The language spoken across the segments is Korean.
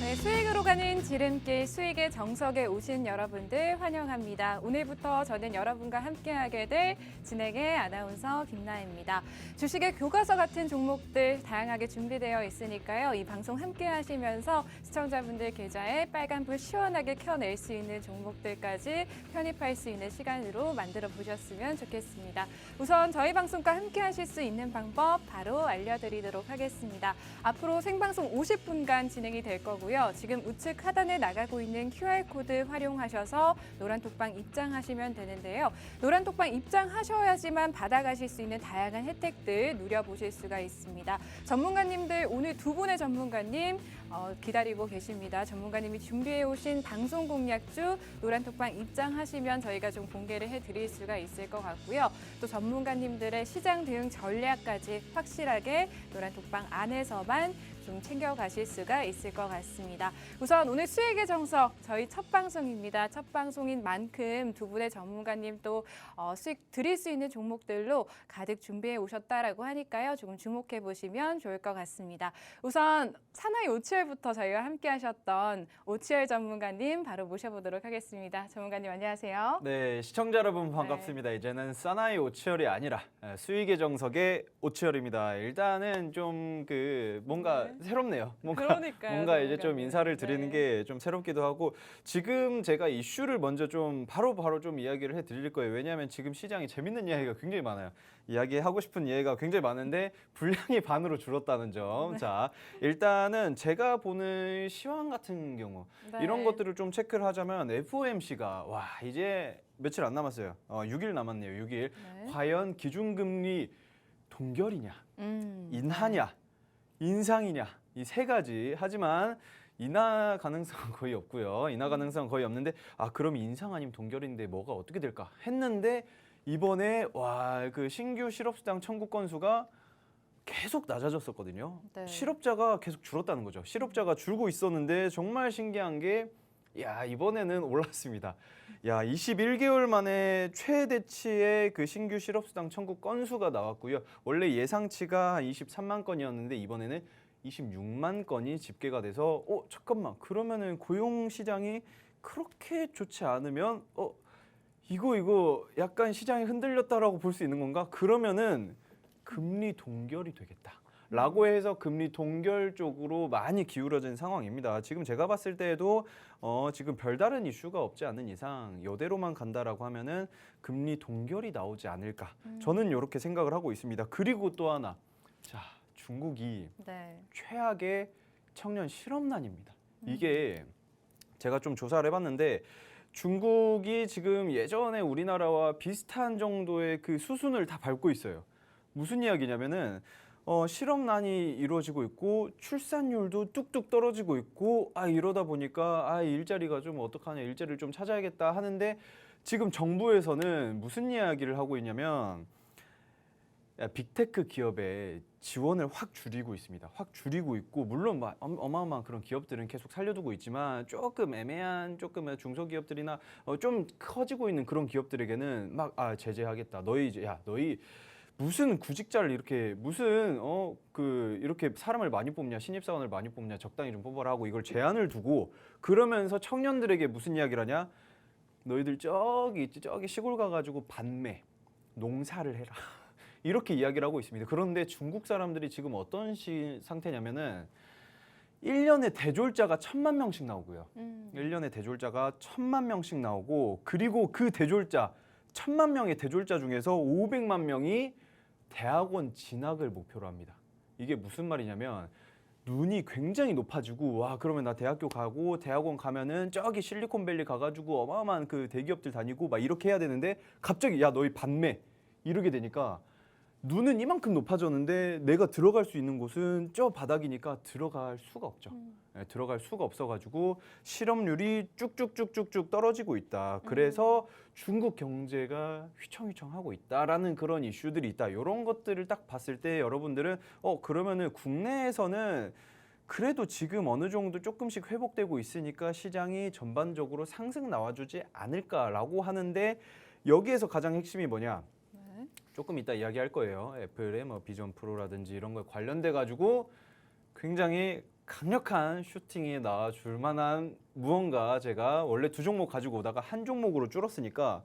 네, 수익으로 가는 지름길 수익의 정석에 오신 여러분들 환영합니다. 오늘부터 저는 여러분과 함께하게 될 진행의 아나운서 김나혜입니다. 주식의 교과서 같은 종목들 다양하게 준비되어 있으니까요. 이 방송 함께 하시면서 시청자분들 계좌에 빨간불 시원하게 켜낼 수 있는 종목들까지 편입할 수 있는 시간으로 만들어 보셨으면 좋겠습니다. 우선 저희 방송과 함께 하실 수 있는 방법 바로 알려드리도록 하겠습니다. 앞으로 생방송 50분간 진행이 될 거고요. 지금 우측 하단에 나가고 있는 QR코드 활용하셔서 노란톡방 입장하시면 되는데요. 노란톡방 입장하셔야지만 받아가실 수 있는 다양한 혜택들 누려보실 수가 있습니다. 전문가님들 오늘 두 분의 전문가님 기다리고 계십니다. 전문가님이 준비해 오신 방송 공략주 노란톡방 입장하시면 저희가 좀 공개를 해드릴 수가 있을 것 같고요. 또 전문가님들의 시장 대응 전략까지 확실하게 노란톡방 안에서만 좀 챙겨가실 수가 있을 것 같습니다. 우선 오늘 수익의 정석 저희 첫 방송입니다. 첫 방송인 만큼 두 분의 전문가님 또 수익 드릴 수 있는 종목들로 가득 준비해 오셨다라고 하니까요. 조금 주목해 보시면 좋을 것 같습니다. 우선 사나이 오치열부터 저희와 함께 하셨던 오치열 전문가님 바로 모셔보도록 하겠습니다. 전문가님 안녕하세요. 네, 시청자 여러분 반갑습니다. 네. 이제는 사나이 오치열이 아니라 수익의 정석의 오치열입니다. 일단은 좀 뭔가 새롭네요. 그러니까요, 뭔가 이제 좀 전문가님. 인사를 드리는 네. 게 좀 새롭기도 하고 지금 제가 이슈를 먼저 좀 바로 좀 이야기를 해드릴 거예요. 왜냐하면 지금 시장이 재밌는 이야기가 굉장히 많아요. 이야기하고 싶은 이야기가 굉장히 많은데 분량이 반으로 줄었다는 점. 네. 자, 일단은 제가 보는 시황 같은 경우 네. 이런 것들을 좀 체크를 하자면 FOMC가 와 이제 며칠 안 남았어요. 6일 남았네요. 6일. 네. 과연 기준금리 동결이냐, 인하냐, 네. 인상이냐 이 세 가지. 하지만 인하 가능성은 거의 없고요. 인하 가능성은 거의 없는데 그럼 인상 아니면 동결인데 뭐가 어떻게 될까 했는데 이번에 와 그 신규 실업수당 청구 건수가 계속 낮아졌었거든요. 네. 실업자가 계속 줄었다는 거죠. 실업자가 줄고 있었는데 정말 신기한 게 이번에는 올랐습니다. 21개월 만에 최대치의 그 신규 실업수당 청구 건수가 나왔고요. 원래 예상치가 한 23만 건이었는데 이번에는 26만 건이 집계가 돼서 잠깐만 그러면은 고용 시장이 그렇게 좋지 않으면 이거 약간 시장이 흔들렸다라고 볼 수 있는 건가? 그러면은 금리 동결이 되겠다. 라고 해서 금리 동결 쪽으로 많이 기울어진 상황입니다. 지금 제가 봤을 때에도 지금 별다른 이슈가 없지 않은 이상 이대로만 간다라고 하면은 금리 동결이 나오지 않을까. 저는 이렇게 생각을 하고 있습니다. 그리고 또 하나, 자 중국이 네. 최악의 청년 실업난입니다. 이게 제가 좀 조사를 해봤는데 중국이 지금 예전에 우리나라와 비슷한 정도의 그 수순을 다 밟고 있어요. 무슨 이야기냐면은 실업난이 이루어지고 있고 출산율도 뚝뚝 떨어지고 있고 이러다 보니까 일자리가 좀 어떡하냐, 일자리를 좀 찾아야겠다 하는데 지금 정부에서는 무슨 이야기를 하고 있냐면 빅테크 기업에 지원을 확 줄이고 있습니다. 확 줄이고 있고 물론 어마어마한 그런 기업들은 계속 살려두고 있지만 조금 애매한 조금 중소기업들이나 좀 커지고 있는 그런 기업들에게는 막 제재하겠다. 너희 무슨 구직자를 이렇게 이렇게 사람을 많이 뽑냐, 신입사원을 많이 뽑냐, 적당히 좀 뽑아라 하고 이걸 제한을 두고 그러면서 청년들에게 무슨 이야기를 하냐? 너희들 저기 시골 가가지고 반매, 농사를 해라. 이렇게 이야기를 하고 있습니다. 그런데 중국 사람들이 지금 어떤 상태냐면은 1년에 대졸자가 1000만 명씩 나오고요. 1년에 대졸자가 1000만 명씩 나오고 그리고 그 대졸자 1000만 명의 대졸자 중에서 500만 명이 대학원 진학을 목표로 합니다. 이게 무슨 말이냐면 눈이 굉장히 높아지고 그러면 나 대학교 가고 대학원 가면은 저기 실리콘밸리 가가지고 어마어마한 그 대기업들 다니고 막 이렇게 해야 되는데 갑자기 너희 반매 이러게 되니까 눈은 이만큼 높아졌는데 내가 들어갈 수 있는 곳은 저 바닥이니까 들어갈 수가 없죠. 들어갈 수가 없어가지고 실업률이 쭉쭉쭉쭉쭉 떨어지고 있다. 그래서 중국 경제가 휘청휘청하고 있다라는 그런 이슈들이 있다. 이런 것들을 딱 봤을 때 여러분들은 그러면은 국내에서는 그래도 지금 어느 정도 조금씩 회복되고 있으니까 시장이 전반적으로 상승 나와주지 않을까라고 하는데 여기에서 가장 핵심이 뭐냐? 조금 이따 이야기할 거예요. 애플의 비전 프로라든지 이런 거에 관련돼 가지고 굉장히 강력한 슈팅이 나와줄 만한 무언가 제가 원래 두 종목 가지고 오다가 한 종목으로 줄었으니까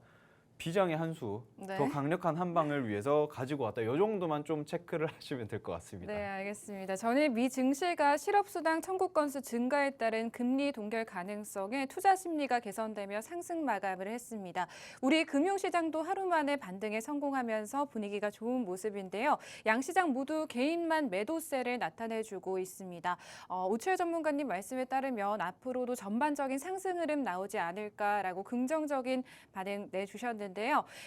비장의 한 수, 네. 더 강력한 한 방을 위해서 가지고 왔다. 이 정도만 좀 체크를 하시면 될 것 같습니다. 네, 알겠습니다. 전일 미 증시가 실업수당 청구 건수 증가에 따른 금리 동결 가능성에 투자 심리가 개선되며 상승 마감을 했습니다. 우리 금융시장도 하루 만에 반등에 성공하면서 분위기가 좋은 모습인데요. 양 시장 모두 개인만 매도세를 나타내주고 있습니다. 오치열 전문가님 말씀에 따르면 앞으로도 전반적인 상승 흐름 나오지 않을까라고 긍정적인 반응 내주셨는데요.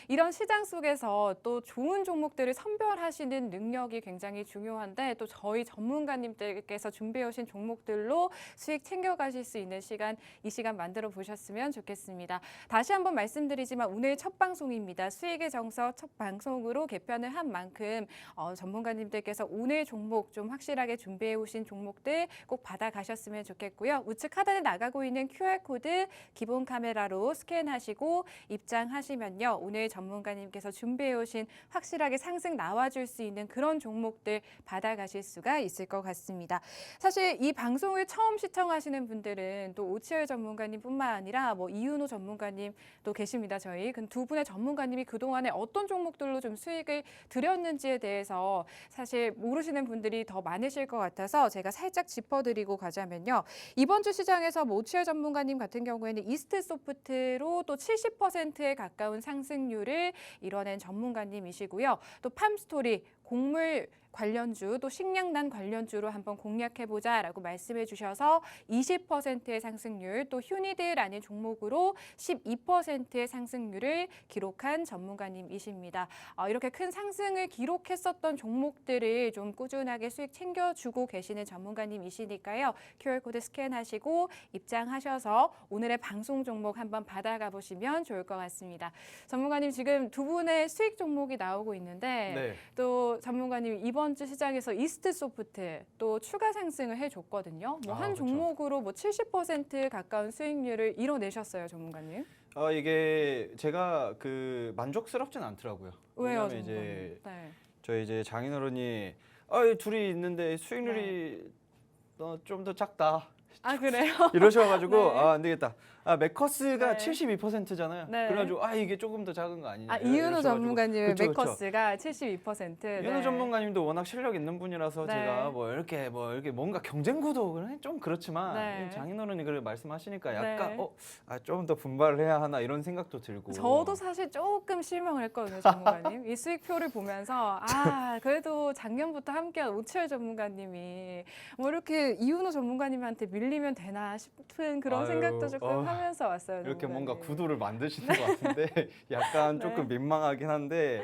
이런 시장 속에서 또 좋은 종목들을 선별하시는 능력이 굉장히 중요한데 또 저희 전문가님들께서 준비해 오신 종목들로 수익 챙겨가실 수 있는 시간, 이 시간 만들어 보셨으면 좋겠습니다. 다시 한번 말씀드리지만 오늘 첫 방송입니다. 수익의 정석 첫 방송으로 개편을 한 만큼 전문가님들께서 오늘 종목 좀 확실하게 준비해 오신 종목들 꼭 받아가셨으면 좋겠고요. 우측 하단에 나가고 있는 QR코드 기본 카메라로 스캔하시고 입장하시면요. 오늘 전문가님께서 준비해 오신 확실하게 상승 나와줄 수 있는 그런 종목들 받아가실 수가 있을 것 같습니다. 사실 이 방송을 처음 시청하시는 분들은 또 오치열 전문가님뿐만 아니라 뭐 이윤호 전문가님도 계십니다. 저희 두 분의 전문가님이 그동안에 어떤 종목들로 좀 수익을 드렸는지에 대해서 사실 모르시는 분들이 더 많으실 것 같아서 제가 살짝 짚어드리고 가자면요. 이번 주 시장에서 뭐 오치열 전문가님 같은 경우에는 이스트소프트로 또 70%에 가까운 상승률을 이뤄낸 전문가님이시고요. 또 팜스토리, 곡물 관련주 또 식량난 관련주로 한번 공략해보자라고 말씀해 주셔서 20%의 상승률, 또 휴니드라는 종목으로 12%의 상승률을 기록한 전문가님이십니다. 이렇게 큰 상승을 기록했었던 종목들을 좀 꾸준하게 수익 챙겨주고 계시는 전문가님이시니까요. QR코드 스캔하시고 입장하셔서 오늘의 방송 종목 한번 받아가 보시면 좋을 것 같습니다. 전문가님 지금 두 분의 수익 종목이 나오고 있는데 네. 또 전문가님 이번 주 시장에서 이스트소프트 또 추가 상승을 해줬거든요. 뭐 한 그렇죠. 종목으로 뭐 70% 가까운 수익률을 이뤄내셨어요, 전문가님. 이게 제가 만족스럽진 않더라고요. 왜요, 왜냐면 전문가님? 이제 네. 저희 이제 장인어른이 이 둘이 있는데 수익률이 좀 더 작다. 아 그래요? 이러셔가지고 네. 안 되겠다. 메커스가 네. 72%잖아요. 네. 그래가지고 이게 조금 더 작은 거 아니냐. 이윤호 이러셔가지고. 전문가님의 그쵸, 그쵸. 메커스가 72%. 이윤호 전문가님도 워낙 실력 있는 분이라서 네. 제가 이렇게 뭔가 경쟁 구도는 좀 그렇지만 네. 장인어른이 그래 말씀하시니까 약간 네. 좀 더 분발을 해야 하나 이런 생각도 들고. 저도 사실 조금 실망을 했거든요, 전문가님. 이 수익표를 보면서 그래도 작년부터 함께한 오치열 전문가님이 뭐 이렇게 이윤호 전문가님한테 밀리면 되나 싶은 그런 아유, 생각도 조금 하면서 왔어요. 이렇게 전문가님. 뭔가 구도를 만드시는 것 같은데 약간 네. 조금 민망하긴 한데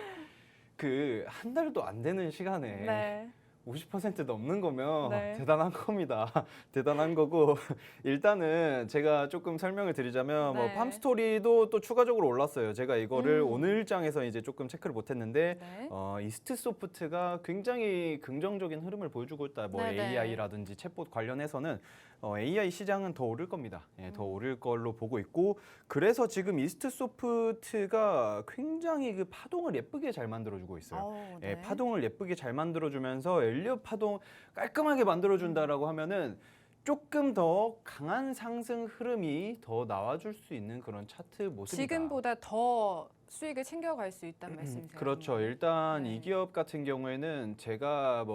한 달도 안 되는 시간에 네. 50% 넘는 거면 네. 대단한 겁니다. 대단한 거고 일단은 제가 조금 설명을 드리자면 네. 팜스토리도 또 추가적으로 올랐어요. 제가 이거를 음. 오늘장에서 이제 조금 체크를 못했는데 네. 이스트소프트가 굉장히 긍정적인 흐름을 보여주고 있다. 네네. AI라든지 챗봇 관련해서는 AI 시장은 더 오를 겁니다. 더 오를 걸로 보고 있고 그래서 지금 이스트소프트가 굉장히 파동을 예쁘게 잘 만들어주고 있어요. 네. 파동을 예쁘게 잘 만들어주면서 엘리엇 파동 깔끔하게 만들어준다라고 하면은 조금 더 강한 상승 흐름이 더 나와줄 수 있는 그런 차트 모습이다. 지금보다 더 수익을 챙겨갈 수 있다는 말씀이세요? 그렇죠. 전문가님? 일단 네. 이 기업 같은 경우에는 제가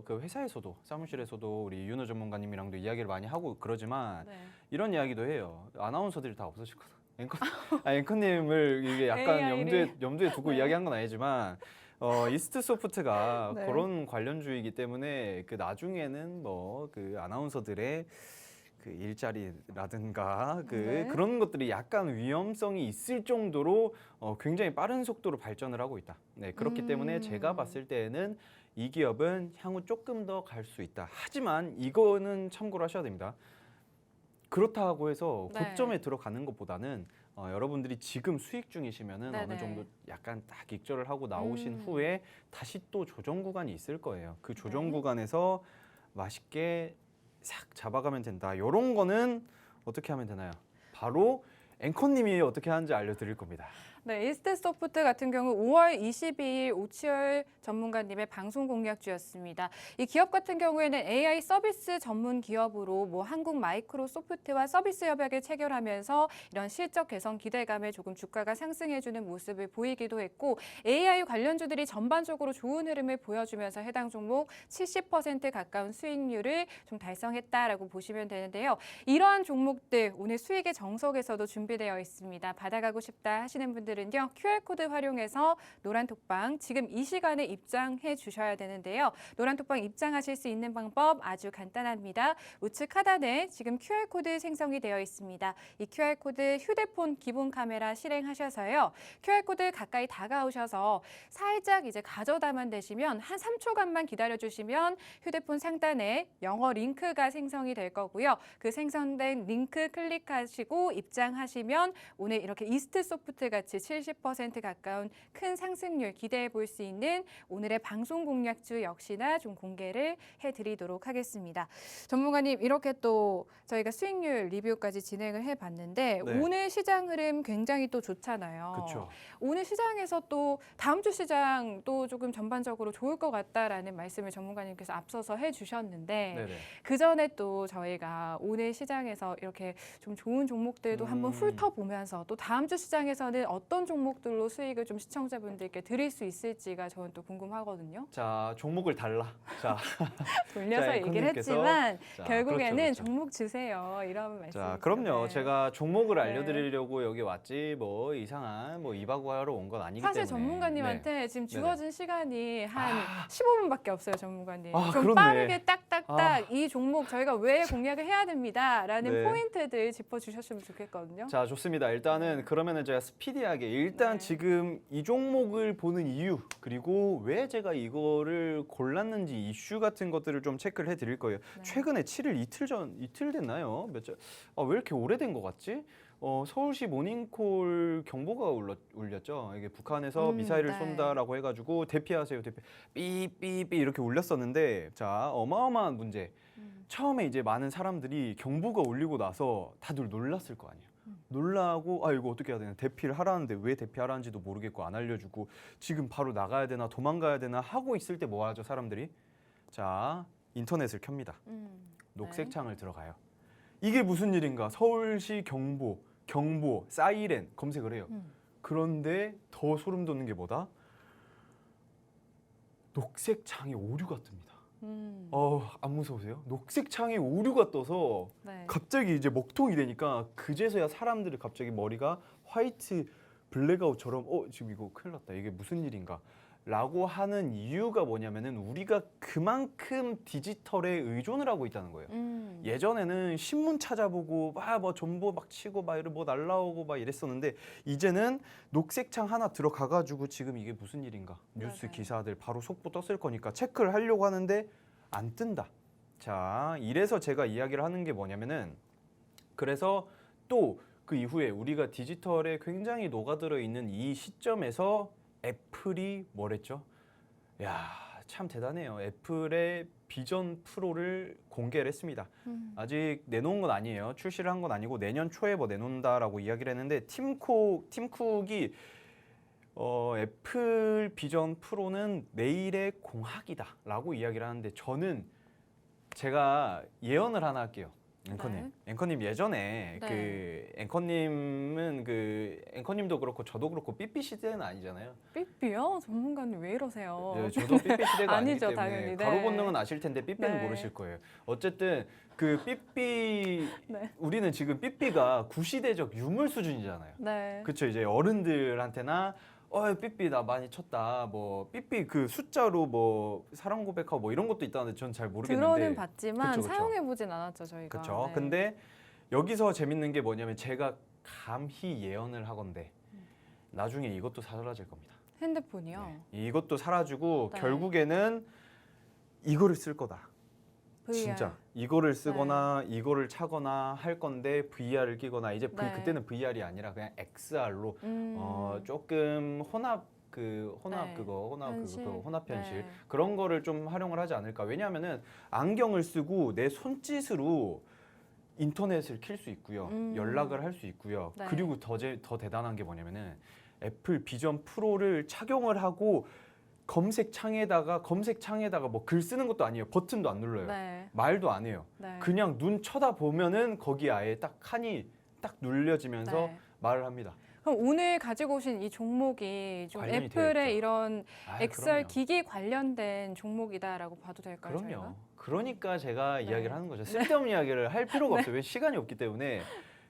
그 회사에서도 사무실에서도 우리 이윤호 전문가님이랑도 이야기를 많이 하고 그러지만 네. 이런 이야기도 해요. 아나운서들이 다 없어졌거든. 앵커님을 이게 약간 AI를. 염두에 두고 네. 이야기한 건 아니지만 이스트소프트가 네. 그런 관련주이기 때문에 나중에는 아나운서들의 일자리라든가 네. 그런 것들이 약간 위험성이 있을 정도로 굉장히 빠른 속도로 발전을 하고 있다. 네, 그렇기 때문에 제가 봤을 때에는 이 기업은 향후 조금 더 갈 수 있다. 하지만 이거는 참고로 하셔야 됩니다. 그렇다고 해서 네. 고점에 들어가는 것보다는 여러분들이 지금 수익 중이시면은 네네. 어느 정도 약간 딱 익절을 하고 나오신 후에 다시 또 조정 구간이 있을 거예요. 그 조정 네. 구간에서 맛있게 싹 잡아가면 된다. 이런 거는 어떻게 하면 되나요? 바로 앵커님이 어떻게 하는지 알려드릴 겁니다. 네, 이스트소프트 같은 경우 5월 22일 오치열 전문가님의 방송 공약주였습니다. 이 기업 같은 경우에는 AI 서비스 전문 기업으로 뭐 한국 마이크로소프트와 서비스 협약을 체결하면서 이런 실적 개선 기대감에 조금 주가가 상승해주는 모습을 보이기도 했고 AI 관련주들이 전반적으로 좋은 흐름을 보여주면서 해당 종목 70% 가까운 수익률을 좀 달성했다라고 보시면 되는데요. 이러한 종목들 오늘 수익의 정석에서도 준비되어 있습니다. 받아가고 싶다 하시는 분들은요. QR코드 활용해서 노란톡방 지금 이 시간에 입장해 주셔야 되는데요. 노란톡방 입장하실 수 있는 방법 아주 간단합니다. 우측 하단에 지금 QR코드 생성이 되어 있습니다. 이 QR코드 휴대폰 기본 카메라 실행하셔서요. QR코드 가까이 다가오셔서 살짝 이제 가져다만 되시면 한 3초간만 기다려주시면 휴대폰 상단에 영어 링크가 생성이 될 거고요. 그 생성된 링크 클릭하시고 입장하시면 오늘 이렇게 이스트소프트 같이 70% 가까운 큰 상승률 기대해 볼 수 있는 오늘의 방송 공략주 역시나 좀 공개를 해드리도록 하겠습니다. 전문가님 이렇게 또 저희가 수익률 리뷰까지 진행을 해봤는데 네. 오늘 시장 흐름 굉장히 또 좋잖아요. 그렇죠. 오늘 시장에서 또 다음 주 시장 또 조금 전반적으로 좋을 것 같다라는 말씀을 전문가님께서 앞서서 해주셨는데 네네. 그 전에 또 저희가 오늘 시장에서 이렇게 좀 좋은 종목들도 한번 훑어보면서 또 다음 주 시장에서는 어떤 종목들로 수익을 좀 시청자분들께 드릴 수 있을지가 저는 또 궁금하거든요. 자, 종목을 달라. 자, 돌려서 자, 얘기를 앵커님께서- 했지만 자, 결국에는 그렇죠, 그렇죠. 종목 주세요. 이런 말씀. 자, 그럼요. 제가 종목을 네. 알려드리려고 여기 왔지 뭐 이상한 뭐 이바구하러 온 건 아니기 사실 때문에. 전문가님한테 네. 지금 네네. 주어진 시간이 한 15분밖에 없어요, 전문가님. 아, 좀 그렇네. 빠르게 딱딱딱 이 종목 저희가 왜 공략을 해야 됩니다라는 네. 포인트들 짚어주셨으면 좋겠거든요. 자, 좋습니다. 일단은 그러면은 제가 스피디하게 일단 네. 지금 이 종목을 보는 이유 그리고 왜 제가 이거를 골랐는지 이슈 같은 것들을 좀 체크를 해드릴 거예요. 네. 최근에 7일 이틀 됐나요? 왜 이렇게 오래된 것 같지? 서울시 모닝콜 경보가 울렸죠. 이게 북한에서 미사일을 네. 쏜다라고 해가지고 대피하세요, 대피. 삐삐삐 이렇게 울렸었는데, 자, 어마어마한 문제. 처음에 이제 많은 사람들이 경보가 울리고 나서 다들 놀랐을 거 아니에요. 놀라고 아 이거 어떻게 해야 되나 대피를 하라는데 왜 대피하라는지도 모르겠고 안 알려주고 지금 바로 나가야 되나 도망가야 되나 하고 있을 때 뭐 하죠 사람들이? 자, 인터넷을 켭니다. 녹색 네. 창을 들어가요. 이게 무슨 일인가? 서울시 경보, 사이렌 검색을 해요. 그런데 더 소름 돋는 게 뭐다? 녹색 창에 오류가 뜹니다. 안 무서우세요? 녹색 창에 오류가 떠서 네. 갑자기 이제 먹통이 되니까 그제서야 사람들이 갑자기 머리가 화이트 블랙아웃처럼 지금 이거 큰일 났다. 이게 무슨 일인가? 라고 하는 이유가 뭐냐면은 우리가 그만큼 디지털에 의존을 하고 있다는 거예요. 예전에는 신문 찾아보고 막 뭐 정보 막 치고 막 이런 뭐 날라오고 막 이랬었는데 이제는 녹색 창 하나 들어가가지고 지금 이게 무슨 일인가 뉴스 네네. 기사들 바로 속보 떴을 거니까 체크를 하려고 하는데 안 뜬다. 자, 이래서 제가 이야기를 하는 게 뭐냐면은 그래서 또 그 이후에 우리가 디지털에 굉장히 녹아들어 있는 이 시점에서 애플이 뭐랬죠? 야, 참 대단해요. 애플의 비전 프로를 공개를 했습니다. 아직 내놓은 건 아니에요. 출시를 한 건 아니고 내년 초에 뭐 내놓는다라고 이야기를 했는데 팀 쿡이 애플 비전 프로는 내일의 공학이다라고 이야기를 하는데 저는 제가 예언을 하나 할게요. 앵커님. 네. 앵커님 예전에 네. 그 앵커님도 그렇고 저도 그렇고 삐삐 시대는 아니잖아요. 삐삐요? 전문가님 왜 이러세요? 네, 저도 삐삐 시대가 아니기 아니죠, 때문에 당연히. 네. 가로 본능은 아실 텐데 삐삐는 네. 모르실 거예요. 어쨌든 그 삐삐 네. 우리는 지금 삐삐가 구시대적 유물 수준이잖아요. 네. 그렇죠. 이제 어른들한테나 삐삐 나 많이 쳤다. 뭐 삐삐 그 숫자로 뭐 사랑 고백하고 뭐 이런 것도 있다는데 전 잘 모르겠는데. 들어는 봤지만 그쵸, 그쵸. 사용해 보진 않았죠 저희가. 그렇죠. 네. 근데 여기서 재밌는 게 뭐냐면 제가 감히 예언을 하건대 나중에 이것도 사라질 겁니다. 핸드폰이요. 네. 이것도 사라지고 네. 결국에는 이거를 쓸 거다. VR. 진짜 이거를 쓰거나 이거를 차거나 할 건데 VR을 끼거나 이제 네. 그때는 VR이 아니라 그냥 XR로 음. 조금 혼합 현실. 혼합 현실 네. 그런 거를 좀 활용을 하지 않을까. 왜냐하면은 안경을 쓰고 내 손짓으로 인터넷을 킬 수 있고요. 연락을 할 수 있고요. 네. 그리고 더 대단한 게 뭐냐면은 애플 비전 프로를 착용을 하고 검색창에다가 뭐 글 쓰는 것도 아니에요. 버튼도 안 눌러요. 네. 말도 안 해요. 네. 그냥 눈 쳐다보면은 거기 아예 딱 칸이 딱 눌려지면서 네. 말을 합니다. 그럼 오늘 가지고 오신 이 종목이 좀 관련이 되어 애플의 있죠. 이런 아, 엑셀 그럼요. 기기 관련된 종목이다라고 봐도 될까요? 그럼요. 저희가? 그러니까 제가 네. 이야기를 하는 거죠. 쓸데없는 이야기를 할 필요가 없어요. 왜 시간이 없기 때문에.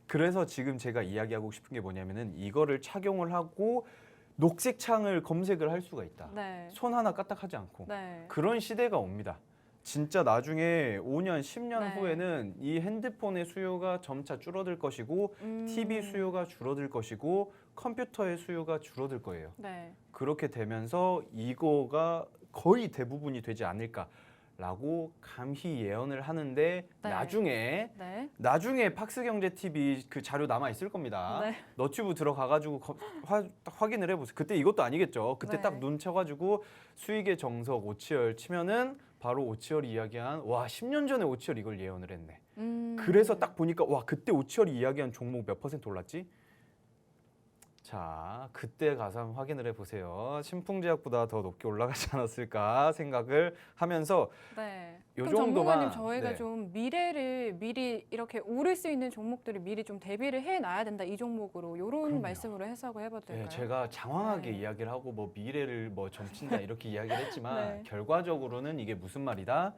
그래서 지금 제가 이야기하고 싶은 게 뭐냐면은 이거를 착용을 하고 녹색 창을 검색을 할 수가 있다. 네. 손 하나 까딱하지 않고. 네. 그런 시대가 옵니다. 진짜 나중에 5년, 10년 네. 후에는 이 핸드폰의 수요가 점차 줄어들 것이고 TV 수요가 줄어들 것이고 컴퓨터의 수요가 줄어들 거예요. 네. 그렇게 되면서 이거가 거의 대부분이 되지 않을까라고 감히 예언을 하는데 네. 나중에 팍스경제 TV 그 자료 남아 있을 겁니다. 네. 너튜브 들어가가지고 확인을 해보세요. 그때 이것도 아니겠죠. 그때 네. 딱 눈 쳐가지고 수익의 정석 오치열 치면은 바로 오치열이 이야기한 와 10년 전에 오치열 이걸 예언을 했네. 그래서 딱 보니까 와 그때 오치열이 이야기한 종목 몇 퍼센트 올랐지? 자, 그때 가서 한번 확인을 해보세요. 신풍제약보다 더 높게 올라가지 않았을까 생각을 하면서 네. 요 그럼 정도만, 전문가님 저희가 네. 좀 미래를 미리 이렇게 오를 수 있는 종목들을 미리 좀 대비를 해놔야 된다 이 종목으로 이런 그럼요. 말씀으로 해석을 해봐도 될까요? 네, 제가 장황하게 네. 이야기를 하고 뭐 미래를 뭐 점친다 이렇게 이야기를 했지만 네. 결과적으로는 이게 무슨 말이다?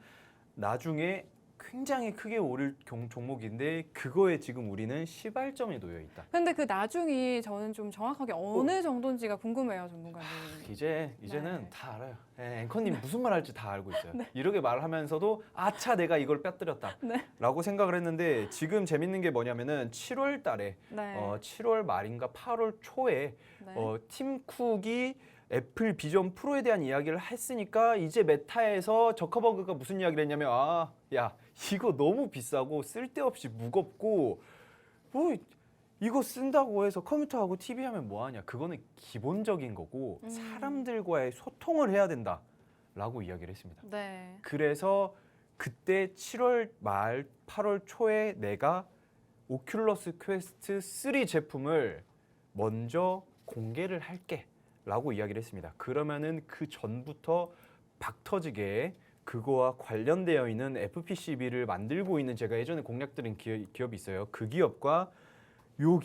나중에 굉장히 크게 오를 종목인데 그거에 지금 우리는 시발점에 놓여 있다. 근데 그 나중이 저는 좀 정확하게 어느 정도인지가 궁금해요, 전문가님. 이제는 네. 다 알아요. 네, 앵커님 무슨 말 할지 다 알고 있어요. 이렇게 말하면서도 아차 내가 이걸 빼뜨렸다라고 생각을 했는데 지금 재밌는 게 뭐냐면은 7월 달에 네. 7월 말인가 8월 초에 네. 팀 쿡이 애플 비전 프로에 대한 이야기를 했으니까 이제 메타에서 저커버그가 무슨 이야기를 했냐면 야 이거 너무 비싸고 쓸데없이 무겁고 뭐 이거 쓴다고 해서 컴퓨터하고 TV 하면 뭐하냐 그거는 기본적인 거고 사람들과의 소통을 해야 된다라고 이야기를 했습니다. 네. 그래서 그때 7월 말 8월 초에 내가 오큘러스 퀘스트 3 제품을 먼저 공개를 할게 라고 이야기를 했습니다. 그러면은 그 전부터 박터지게 그거와 관련되어 있는 FPCB를 만들고 있는 제가 예전에 공략드린 기업이 있어요. 그 기업과 요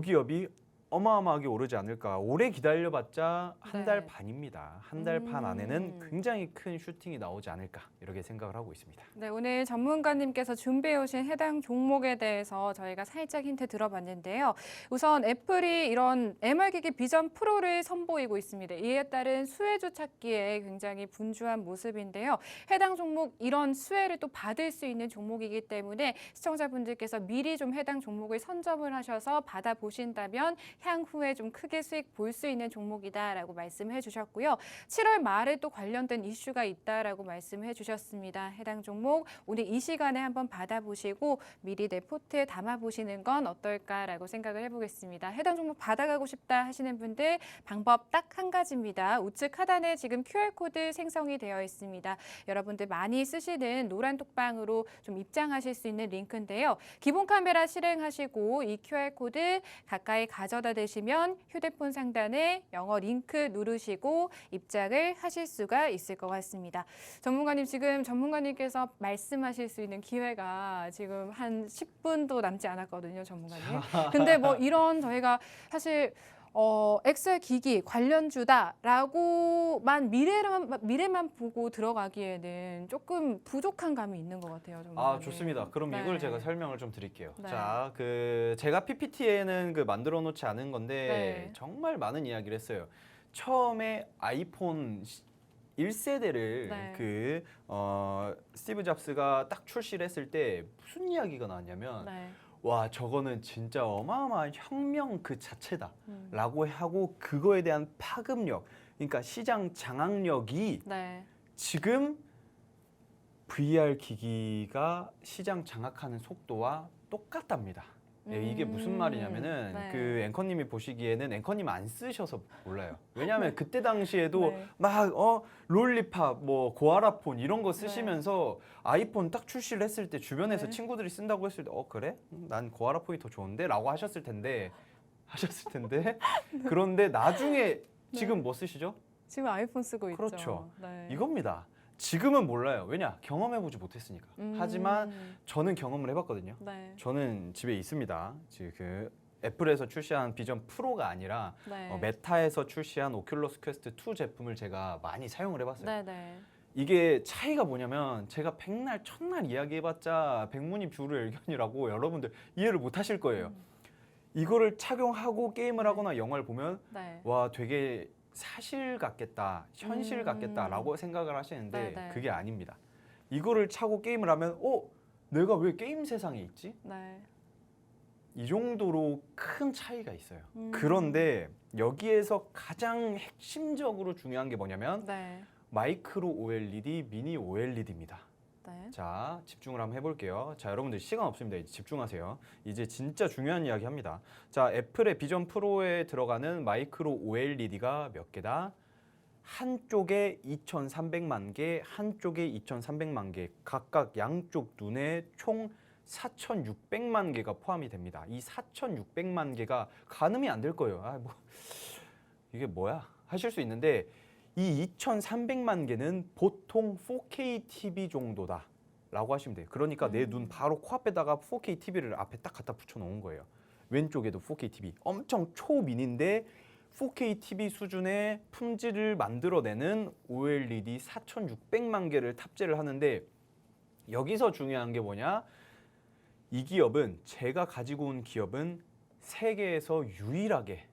기업이 어마어마하게 오르지 않을까. 오래 기다려봤자 한 달 네. 반입니다. 한 달 반 안에는 굉장히 큰 슈팅이 나오지 않을까 이렇게 생각을 하고 있습니다. 네, 오늘 전문가님께서 준비해 오신 해당 종목에 대해서 저희가 살짝 힌트 들어봤는데요. 우선 애플이 이런 MR기기 비전 프로를 선보이고 있습니다. 이에 따른 수혜주 찾기에 굉장히 분주한 모습인데요. 해당 종목 이런 수혜를 또 받을 수 있는 종목이기 때문에 시청자분들께서 미리 좀 해당 종목을 선점을 하셔서 받아보신다면 향후에 좀 크게 수익 볼 수 있는 종목이다라고 말씀해 주셨고요. 7월 말에 또 관련된 이슈가 있다라고 말씀해 주셨습니다. 해당 종목 오늘 이 시간에 한번 받아보시고 미리 내 포트에 담아보시는 건 어떨까라고 생각을 해보겠습니다. 해당 종목 받아가고 싶다 하시는 분들 방법 딱 한 가지입니다. 우측 하단에 지금 QR코드 생성이 되어 있습니다. 여러분들 많이 쓰시는 노란 톡방으로 좀 입장하실 수 있는 링크인데요. 기본 카메라 실행하시고 이 QR코드 가까이 가져다 대시면 휴대폰 상단에 영어 링크 누르시고 입장을 하실 수가 있을 것 같습니다. 전문가님 지금 전문가님께서 말씀하실 수 있는 기회가 지금 한 10분도 남지 않았거든요, 전문가님. 근데 뭐 이런 저희가 사실 엑셀 기기 관련주다라고만 미래만 보고 들어가기에는 조금 부족한 감이 있는 것 같아요, 전문가님. 좋습니다. 그럼 네. 이걸 제가 설명을 좀 드릴게요. 네. 자, 제가 PPT에는 만들어 놓지 않은 건데 네. 정말 많은 이야기를 했어요. 처음에 아이폰 1세대를 네. 스티브 잡스가 딱 출시를 했을 때 무슨 이야기가 나왔냐면 네. 와 저거는 진짜 어마어마한 혁명 그 자체다라고 하고 그거에 대한 파급력, 그러니까 시장 장악력이 네. 지금 VR 기기가 시장 장악하는 속도와 똑같답니다. 예, 이게 무슨 말이냐면은 네. 그 앵커님이 보시기에는 앵커님 안 쓰셔서 몰라요. 왜냐하면 그때 당시에도 네. 막 롤리팝, 뭐 고아라폰 이런 거 쓰시면서 아이폰 딱 출시를 했을 때 주변에서 네. 친구들이 쓴다고 했을 때 그래? 난 고아라폰이 더 좋은데? 라고 하셨을 텐데 하셨을 텐데 그런데 나중에 지금 네. 뭐 쓰시죠? 지금 아이폰 쓰고 있죠. 그렇죠. 네. 이겁니다. 지금은 몰라요. 왜냐? 경험해보지 못했으니까. 하지만 저는 경험을 해봤거든요. 네. 저는 집에 있습니다. 지금 그 애플에서 출시한 비전 프로가 아니라 네. 메타에서 출시한 오큘러스 퀘스트 2 제품을 제가 많이 사용을 해봤어요. 네, 네. 이게 차이가 뭐냐면 제가 백날 첫날 이야기해봤자 백문이 불여일견이라고 여러분들 이해를 못하실 거예요. 이거를 착용하고 게임을 하거나 영화를 보면 네. 와 되게 사실 같겠다, 현실 같겠다라고 생각을 하시는데 네네. 그게 아닙니다. 이거를 차고 게임을 하면 내가 왜 게임 세상에 있지? 네. 이 정도로 큰 차이가 있어요. 음. 그런데 여기에서 가장 핵심적으로 중요한 게 뭐냐면 네. 마이크로 OLED, 미니 OLED입니다. 네. 자, 집중을 한번 해볼게요. 자, 여러분들 시간 없습니다. 이제 집중하세요. 이제 진짜 중요한 이야기 합니다. 자, 애플의 비전 프로에 들어가는 마이크로 OLED가 몇 개다? 한쪽에 2,300만 개, 한쪽에 2,300만 개, 각각 양쪽 눈에 총 4,600만 개가 포함이 됩니다. 이 4,600만 개가 가늠이 안 될 거예요. 이게 뭐야? 하실 수 있는데 이 2,300만 개는 보통 4K TV 정도다 라고 하시면 돼요. 그러니까 내 눈 바로 코앞에다가 4K TV를 앞에 딱 갖다 붙여 놓은 거예요. 왼쪽에도 4K TV. 엄청 초미니인데 4K TV 수준의 품질을 만들어내는 OLED 4,600만 개를 탑재를 하는데 여기서 중요한 게 뭐냐? 이 기업은 제가 가지고 온 기업은 세계에서 유일하게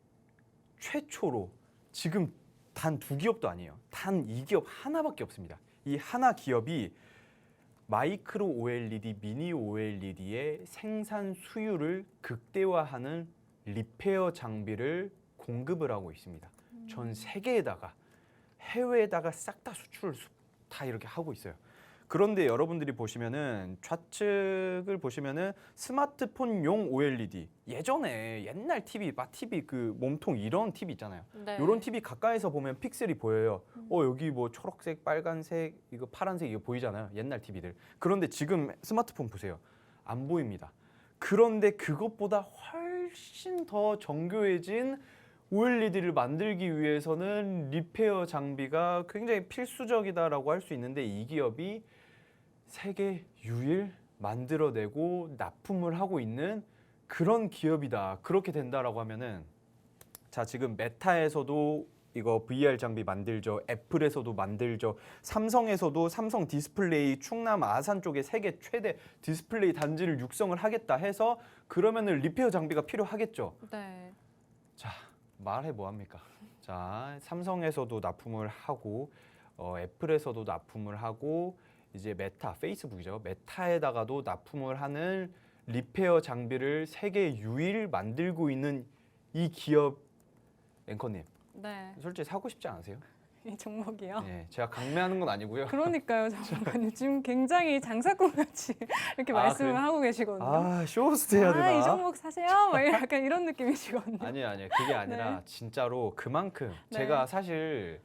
최초로 지금 단 2기업도 아니에요. 단 2기업 하나밖에 없습니다. 이 하나 기업이 마이크로 OLED, 미니 OLED의 생산 수율을 극대화하는 리페어 장비를 공급을 하고 있습니다. 전 세계에다가 해외에다가 싹 다 수출을 다 이렇게 하고 있어요. 그런데 여러분들이 보시면은 좌측을 보시면은 스마트폰용 OLED 예전에 옛날 TV, 마TV 그 몸통 이런 TV 있잖아요. 네. 이런 TV 가까이서 보면 픽셀이 보여요. 여기 뭐 초록색, 빨간색, 이거 파란색 이거 보이잖아요. 옛날 TV들. 그런데 지금 스마트폰 보세요. 안 보입니다. 그런데 그것보다 훨씬 더 정교해진 OLED를 만들기 위해서는 리페어 장비가 굉장히 필수적이다라고 할 수 있는데 이 기업이 세계 유일 만들어내고 납품을 하고 있는 그런 기업이다. 그렇게 된다라고 하면은 자 지금 메타에서도 이거 VR 장비 만들죠. 애플에서도 만들죠. 삼성에서도 삼성 디스플레이 충남 아산 쪽에 세계 최대 디스플레이 단지를 육성을 하겠다 해서 그러면은 리페어 장비가 필요하겠죠. 네. 자 말해 뭐합니까? 자 삼성에서도 납품을 하고 애플에서도 납품을 하고 이제 메타 페이스북이죠. 메타에다가도 납품을 하는 리페어 장비를 세계 유일 만들고 있는 이 기업 앵커님 네. 솔직히 사고 싶지 않으세요? 이 종목이요. 네, 제가 강매하는 건 아니고요. 그러니까요, 전문가님 지금 굉장히 장사꾼 같이 이렇게 말씀을 그래요? 하고 계시거든요. 아 쇼호스트 해야 되나? 이 종목 사세요? 막 약간 이런 느낌이시거든요. 아니에요. 그게 아니라 네. 진짜로 그만큼 네. 제가 사실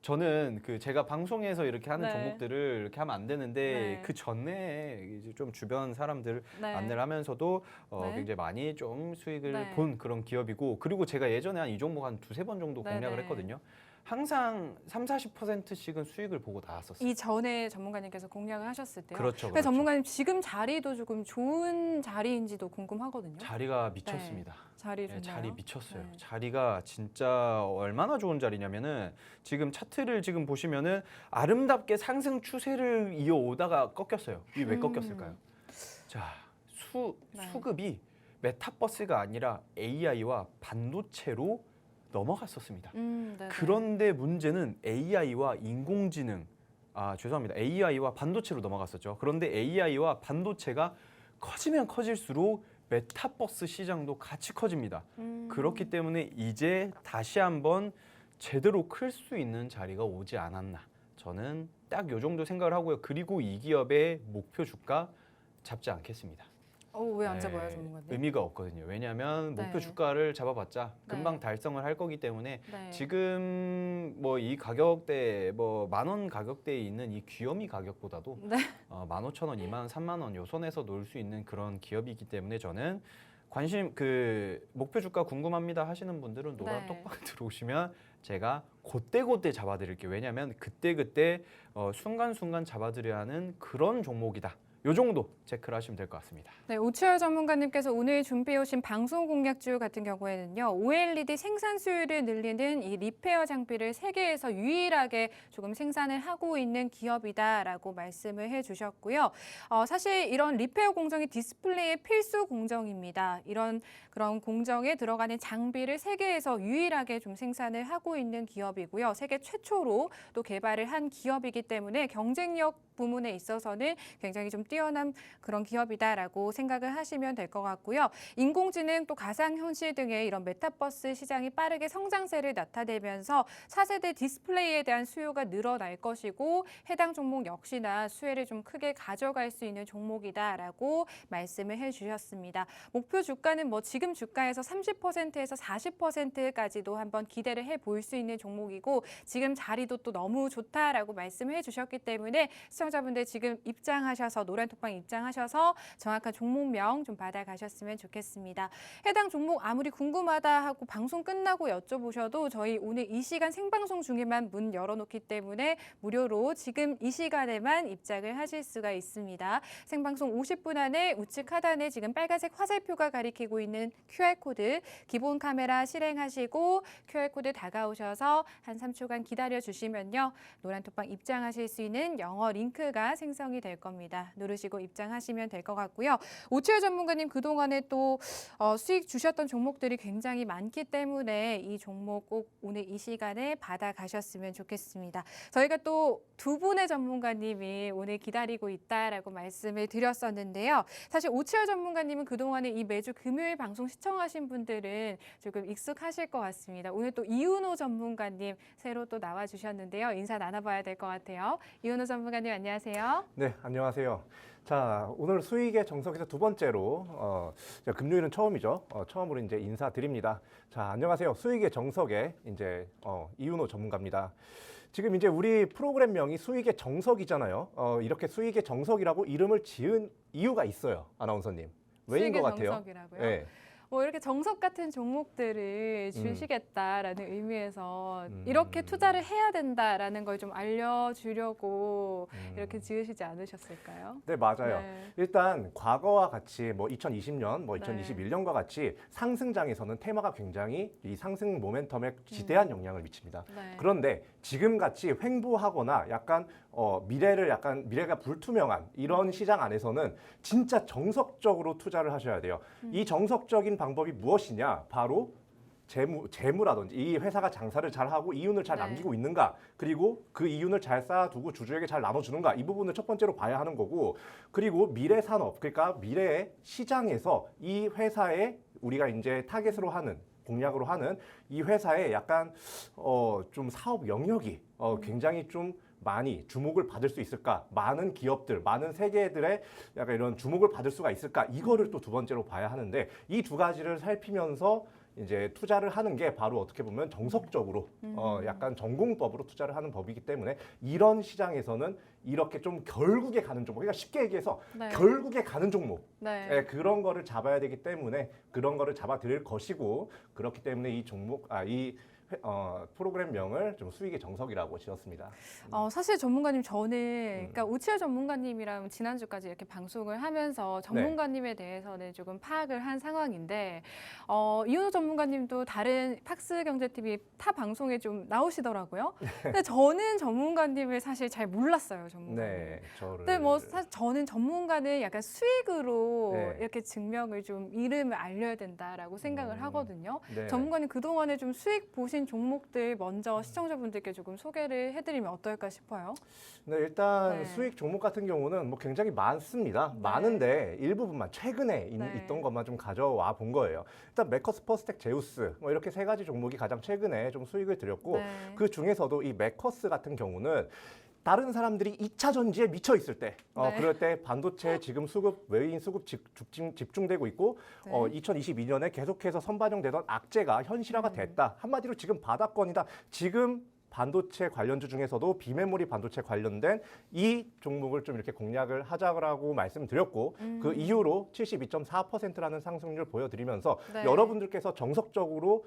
저는 그 제가 방송에서 이렇게 하는 네. 종목들을 이렇게 하면 안 되는데 네. 그 전에 이제 좀 주변 사람들 네. 안내를 하면서도 네. 굉장히 많이 좀 수익을 네. 본 그런 기업이고 그리고 제가 예전에 한 이 종목 한 2-3번 정도 네, 공략을 네. 했거든요. 항상 30-40%씩은 수익을 보고 나왔었어요. 이 전에 전문가님께서 공략을 하셨을 때요. 그렇죠. 그래서 전문가님 지금 자리도 조금 좋은 자리인지도 궁금하거든요. 자리가 미쳤습니다. 자리 네, 좋나요? 자리 미쳤어요. 네. 자리가 진짜 얼마나 좋은 자리냐면은 지금 차트를 지금 보시면은 아름답게 상승 추세를 이어오다가 꺾였어요. 이게 왜 꺾였을까요? 자, 네. 수급이 메타버스가 아니라 AI와 반도체로 넘어갔었습니다. 네. 그런데 문제는 AI와 인공지능, 죄송합니다. AI와 반도체로 넘어갔었죠. 그런데 AI와 반도체가 커지면 커질수록 메타버스 시장도 같이 커집니다. 그렇기 때문에 이제 다시 한번 제대로 클 수 있는 자리가 오지 않았나. 저는 딱 요 정도 생각을 하고요. 그리고 이 기업의 목표 주가 잡지 않겠습니다. 왜 안 잡아요, 네, 전문가님? 의미가 없거든요. 왜냐하면 네. 목표 주가를 잡아봤자 금방 네. 달성을 할 거기 때문에 네. 지금 뭐 이 가격대 뭐 10,000원 가격대에 있는 이 귀요미 가격보다도 네. 15,000원, 20,000원, 30,000원 요 선에서 놀 수 있는 그런 기업이기 때문에 저는 관심 목표 주가 궁금합니다 하시는 분들은 노란 네. 톡방 들어오시면 제가 그때 잡아드릴게요. 왜냐하면 그때 순간순간 잡아드려야 하는 그런 종목이다. 요 정도 체크를 하시면 될 것 같습니다. 네, 오치열 전문가님께서 오늘 준비해 오신 방송 공략주 같은 경우에는요. OLED 생산 수율을 늘리는 이 리페어 장비를 세계에서 유일하게 조금 생산을 하고 있는 기업이다라고 말씀을 해주셨고요. 사실 이런 리페어 공정이 디스플레이의 필수 공정입니다. 그런 공정에 들어가는 장비를 세계에서 유일하게 좀 생산을 하고 있는 기업이고요. 세계 최초로 또 개발을 한 기업이기 때문에 경쟁력 부문에 있어서는 굉장히 좀 뛰어난 그런 기업이다라고 생각을 하시면 될 것 같고요. 인공지능 또 가상현실 등의 이런 메타버스 시장이 빠르게 성장세를 나타내면서 차세대 디스플레이에 대한 수요가 늘어날 것이고 해당 종목 역시나 수혜를 좀 크게 가져갈 수 있는 종목이다라고 말씀을 해주셨습니다. 목표 주가는 뭐 지금 주가에서 30%에서 40%까지도 한번 기대를 해볼 수 있는 종목이고 지금 자리도 또 너무 좋다라고 말씀을 해주셨기 때문에 시청자분들 지금 입장하셔서 노란톡방 입장하셔서 정확한 종목명 좀 받아가셨으면 좋겠습니다. 해당 종목 아무리 궁금하다 하고 방송 끝나고 여쭤보셔도 저희 오늘 이 시간 생방송 중에만 문 열어놓기 때문에 무료로 지금 이 시간에만 입장을 하실 수가 있습니다. 생방송 50분 안에 우측 하단에 지금 빨간색 화살표가 가리키고 있는 QR코드 기본 카메라 실행하시고 QR코드 다가오셔서 한 3초간 기다려주시면요. 노란톡방 입장하실 수 있는 영어 링크가 생성이 될 겁니다. 누르시고 입장하시면 될 것 같고요. 오치열 전문가님 그동안에 또 수익 주셨던 종목들이 굉장히 많기 때문에 이 종목 꼭 오늘 이 시간에 받아가셨으면 좋겠습니다. 저희가 또 두 분의 전문가님이 오늘 기다리고 있다라고 말씀을 드렸었는데요. 사실 오치열 전문가님은 그동안에 이 매주 금요일 방송 시청하신 분들은 조금 익숙하실 것 같습니다. 오늘 또 이은호 전문가님 새로 또 나와주셨는데요. 인사 나눠봐야 될 것 같아요. 이은호 전문가님 안녕하세요. 네, 안녕하세요. 자, 오늘 수익의 정석에서 두 번째로 금요일은 처음이죠. 처음으로 이제 인사드립니다. 자, 안녕하세요. 수익의 정석의 이제 이윤호 전문가입니다. 지금 이제 우리 프로그램명이 수익의 정석이잖아요. 이렇게 수익의 정석이라고 이름을 지은 이유가 있어요, 아나운서님. 왜인 것 같아요? 정석이라고요? 네. 뭐 이렇게 정석 같은 종목들을 주시겠다라는 의미에서 이렇게 투자를 해야 된다라는 걸 좀 알려주려고 이렇게 지으시지 않으셨을까요? 네, 맞아요. 네. 일단 과거와 같이 뭐 2020년, 뭐 네. 2021년과 같이 상승장에서는 테마가 굉장히 이 상승 모멘텀에 지대한 영향을 미칩니다. 네. 그런데 지금 같이 횡보하거나 약간 미래가 불투명한 이런 시장 안에서는 진짜 정석적으로 투자를 하셔야 돼요. 이 정석적인 방법이 무엇이냐? 바로 재무라든지 이 회사가 장사를 잘하고 이윤을 잘 네. 남기고 있는가, 그리고 그 이윤을 잘 쌓아두고 주주에게 잘 나눠주는가, 이 부분을 첫 번째로 봐야 하는 거고, 그리고 미래 산업, 그러니까 미래의 시장에서 이 회사에 우리가 이제 타겟으로 하는 공략으로 하는 이 회사의 약간 좀 사업 영역이 굉장히 좀 많이 주목을 받을 수 있을까? 많은 기업들, 많은 세계들의 약간 이런 주목을 받을 수가 있을까? 이거를 또 두 번째로 봐야 하는데, 이 두 가지를 살피면서 이제 투자를 하는 게 바로 어떻게 보면 정석적으로 약간 전공법으로 투자를 하는 법이기 때문에 이런 시장에서는 이렇게 좀 결국에 가는 종목, 그러니까 쉽게 얘기해서 네. 결국에 가는 종목, 네. 그런 거를 잡아야 되기 때문에 그런 거를 잡아 드릴 것이고, 그렇기 때문에 이 종목, 프로그램명을 좀 수익의 정석이라고 지었습니다. 사실 전문가님 저는 그러니까 오치열 전문가님이랑 지난주까지 이렇게 방송을 하면서 전문가님에 대해서는 조금 파악을 한 상황인데 이윤호 전문가님도 다른 팍스경제TV 타 방송에 좀 나오시더라고요. 근데 저는 전문가님을 사실 잘 몰랐어요, 전문가님. 네, 근데 뭐 사실 저는 전문가는 약간 수익으로 네. 이렇게 증명을 좀 이름을 알려야 된다라고 생각을 하거든요. 네. 전문가님 그동안에 좀 수익 보신 종목들 먼저 시청자분들께 조금 소개를 해드리면 어떨까 싶어요. 네, 일단 네. 수익 종목 같은 경우는 뭐 굉장히 많습니다. 네. 많은데 일부분만 최근에 네. 있던 것만 좀 가져와 본 거예요. 일단 메커스, 퍼스텍, 제우스 뭐 이렇게 세 가지 종목이 가장 최근에 좀 수익을 드렸고, 네. 그 중에서도 이 메커스 같은 경우는 다른 사람들이 2차 전지에 미쳐 있을 때, 네. 그럴 때 반도체 지금 외인 수급 집중되고 있고, 네. 2022년에 계속해서 선반영되던 악재가 현실화가 됐다. 한마디로 지금 바닥권이다. 지금 반도체 관련주 중에서도 비메모리 반도체 관련된 이 종목을 좀 이렇게 공략을 하자고 말씀드렸고 그 이후로 72.4%라는 상승률 보여드리면서 네. 여러분들께서 정석적으로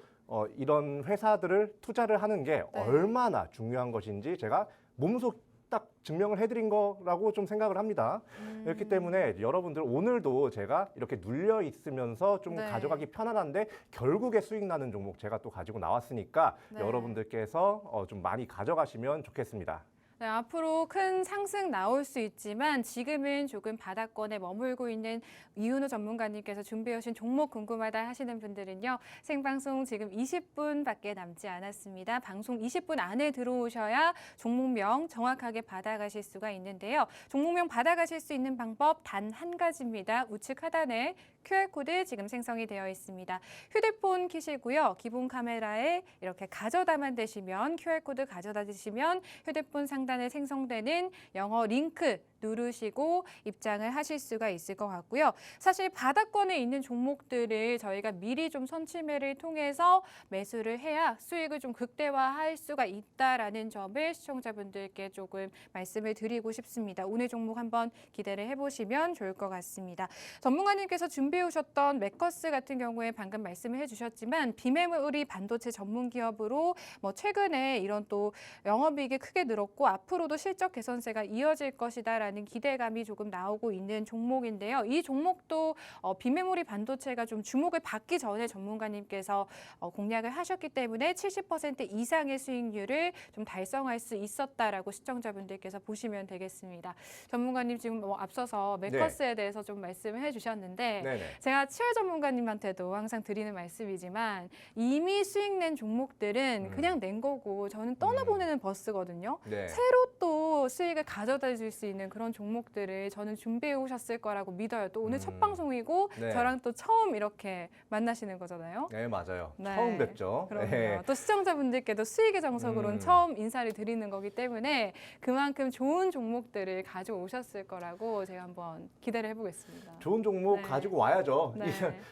이런 회사들을 투자를 하는 게 네. 얼마나 중요한 것인지 제가 몸소 딱 증명을 해드린 거라고 좀 생각을 합니다. 그렇기 때문에 여러분들 오늘도 제가 이렇게 눌려 있으면서 좀 네. 가져가기 편안한데 결국에 수익 나는 종목 제가 또 가지고 나왔으니까 네. 여러분들께서 좀 많이 가져가시면 좋겠습니다. 네, 앞으로 큰 상승 나올 수 있지만 지금은 조금 바닥권에 머물고 있는 이윤호 전문가님께서 준비해 오신 종목 궁금하다 하시는 분들은요. 생방송 지금 20분밖에 남지 않았습니다. 방송 20분 안에 들어오셔야 종목명 정확하게 받아가실 수가 있는데요. 종목명 받아가실 수 있는 방법 단 한 가지입니다. 우측 하단에 QR코드 지금 생성이 되어 있습니다. 휴대폰 키시고요. 기본 카메라에 이렇게 가져다만 대시면 QR코드 가져다 주시면 휴대폰 상단에 생성되는 영어 링크 누르시고 입장을 하실 수가 있을 것 같고요. 사실 바닥권에 있는 종목들을 저희가 미리 좀 선취매를 통해서 매수를 해야 수익을 좀 극대화할 수가 있다라는 점을 시청자분들께 조금 말씀을 드리고 싶습니다. 오늘 종목 한번 기대를 해보시면 좋을 것 같습니다. 전문가님께서 준비해 오셨던 맥커스 같은 경우에 방금 말씀을 해주셨지만 비메모리 반도체 전문 기업으로 뭐 최근에 이런 또 영업이익이 크게 늘었고 앞으로도 실적 개선세가 이어질 것이다라는 기대감이 조금 나오고 있는 종목인데요. 이 종목도 비메모리 반도체가 좀 주목을 받기 전에 전문가님께서 공략을 하셨기 때문에 70% 이상의 수익률을 좀 달성할 수 있었다라고 시청자분들께서 보시면 되겠습니다. 전문가님 지금 뭐 앞서서 맥커스에 대해서 좀 말씀을 해주셨는데 네네. 제가 치열 전문가님한테도 항상 드리는 말씀이지만 이미 수익 낸 종목들은 그냥 낸 거고 저는 떠나보내는 버스거든요. 네. 새로 또 수익을 가져다 줄 수 있는 그런 종목들을 저는 준비해 오셨을 거라고 믿어요. 또 오늘 첫 방송이고 네. 저랑 또 처음 이렇게 만나시는 거잖아요. 네, 맞아요. 네. 처음 뵙죠. 그럼요. 네. 또 시청자분들께도 수익의 정석으로는 처음 인사를 드리는 거기 때문에 그만큼 좋은 종목들을 가져오셨을 거라고 제가 한번 기대를 해보겠습니다. 좋은 종목 네. 가지고 와야죠. 네.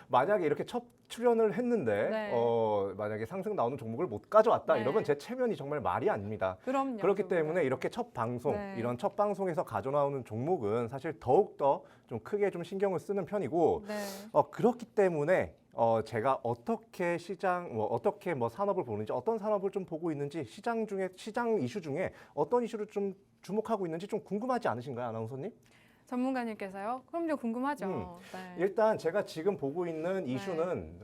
만약에 이렇게 첫 출연을 했는데 네. 만약에 상승 나오는 종목을 못 가져왔다 네. 이러면 제 체면이 정말 말이 아닙니다. 그럼요. 그렇기 정말. 때문에 이렇게 첫 방송, 네. 이런 첫 방송에서 가져나오는 종목은 사실 더욱더 좀 크게 좀 신경을 쓰는 편이고 네. 그렇기 때문에 제가 어떻게 어떻게 산업을 보는지 어떤 산업을 좀 보고 있는지 시장 이슈 중에 어떤 이슈를 좀 주목하고 있는지 좀 궁금하지 않으신가요, 아나운서님? 전문가님께서요? 그럼요, 궁금하죠. 네. 일단 제가 지금 보고 있는 이슈는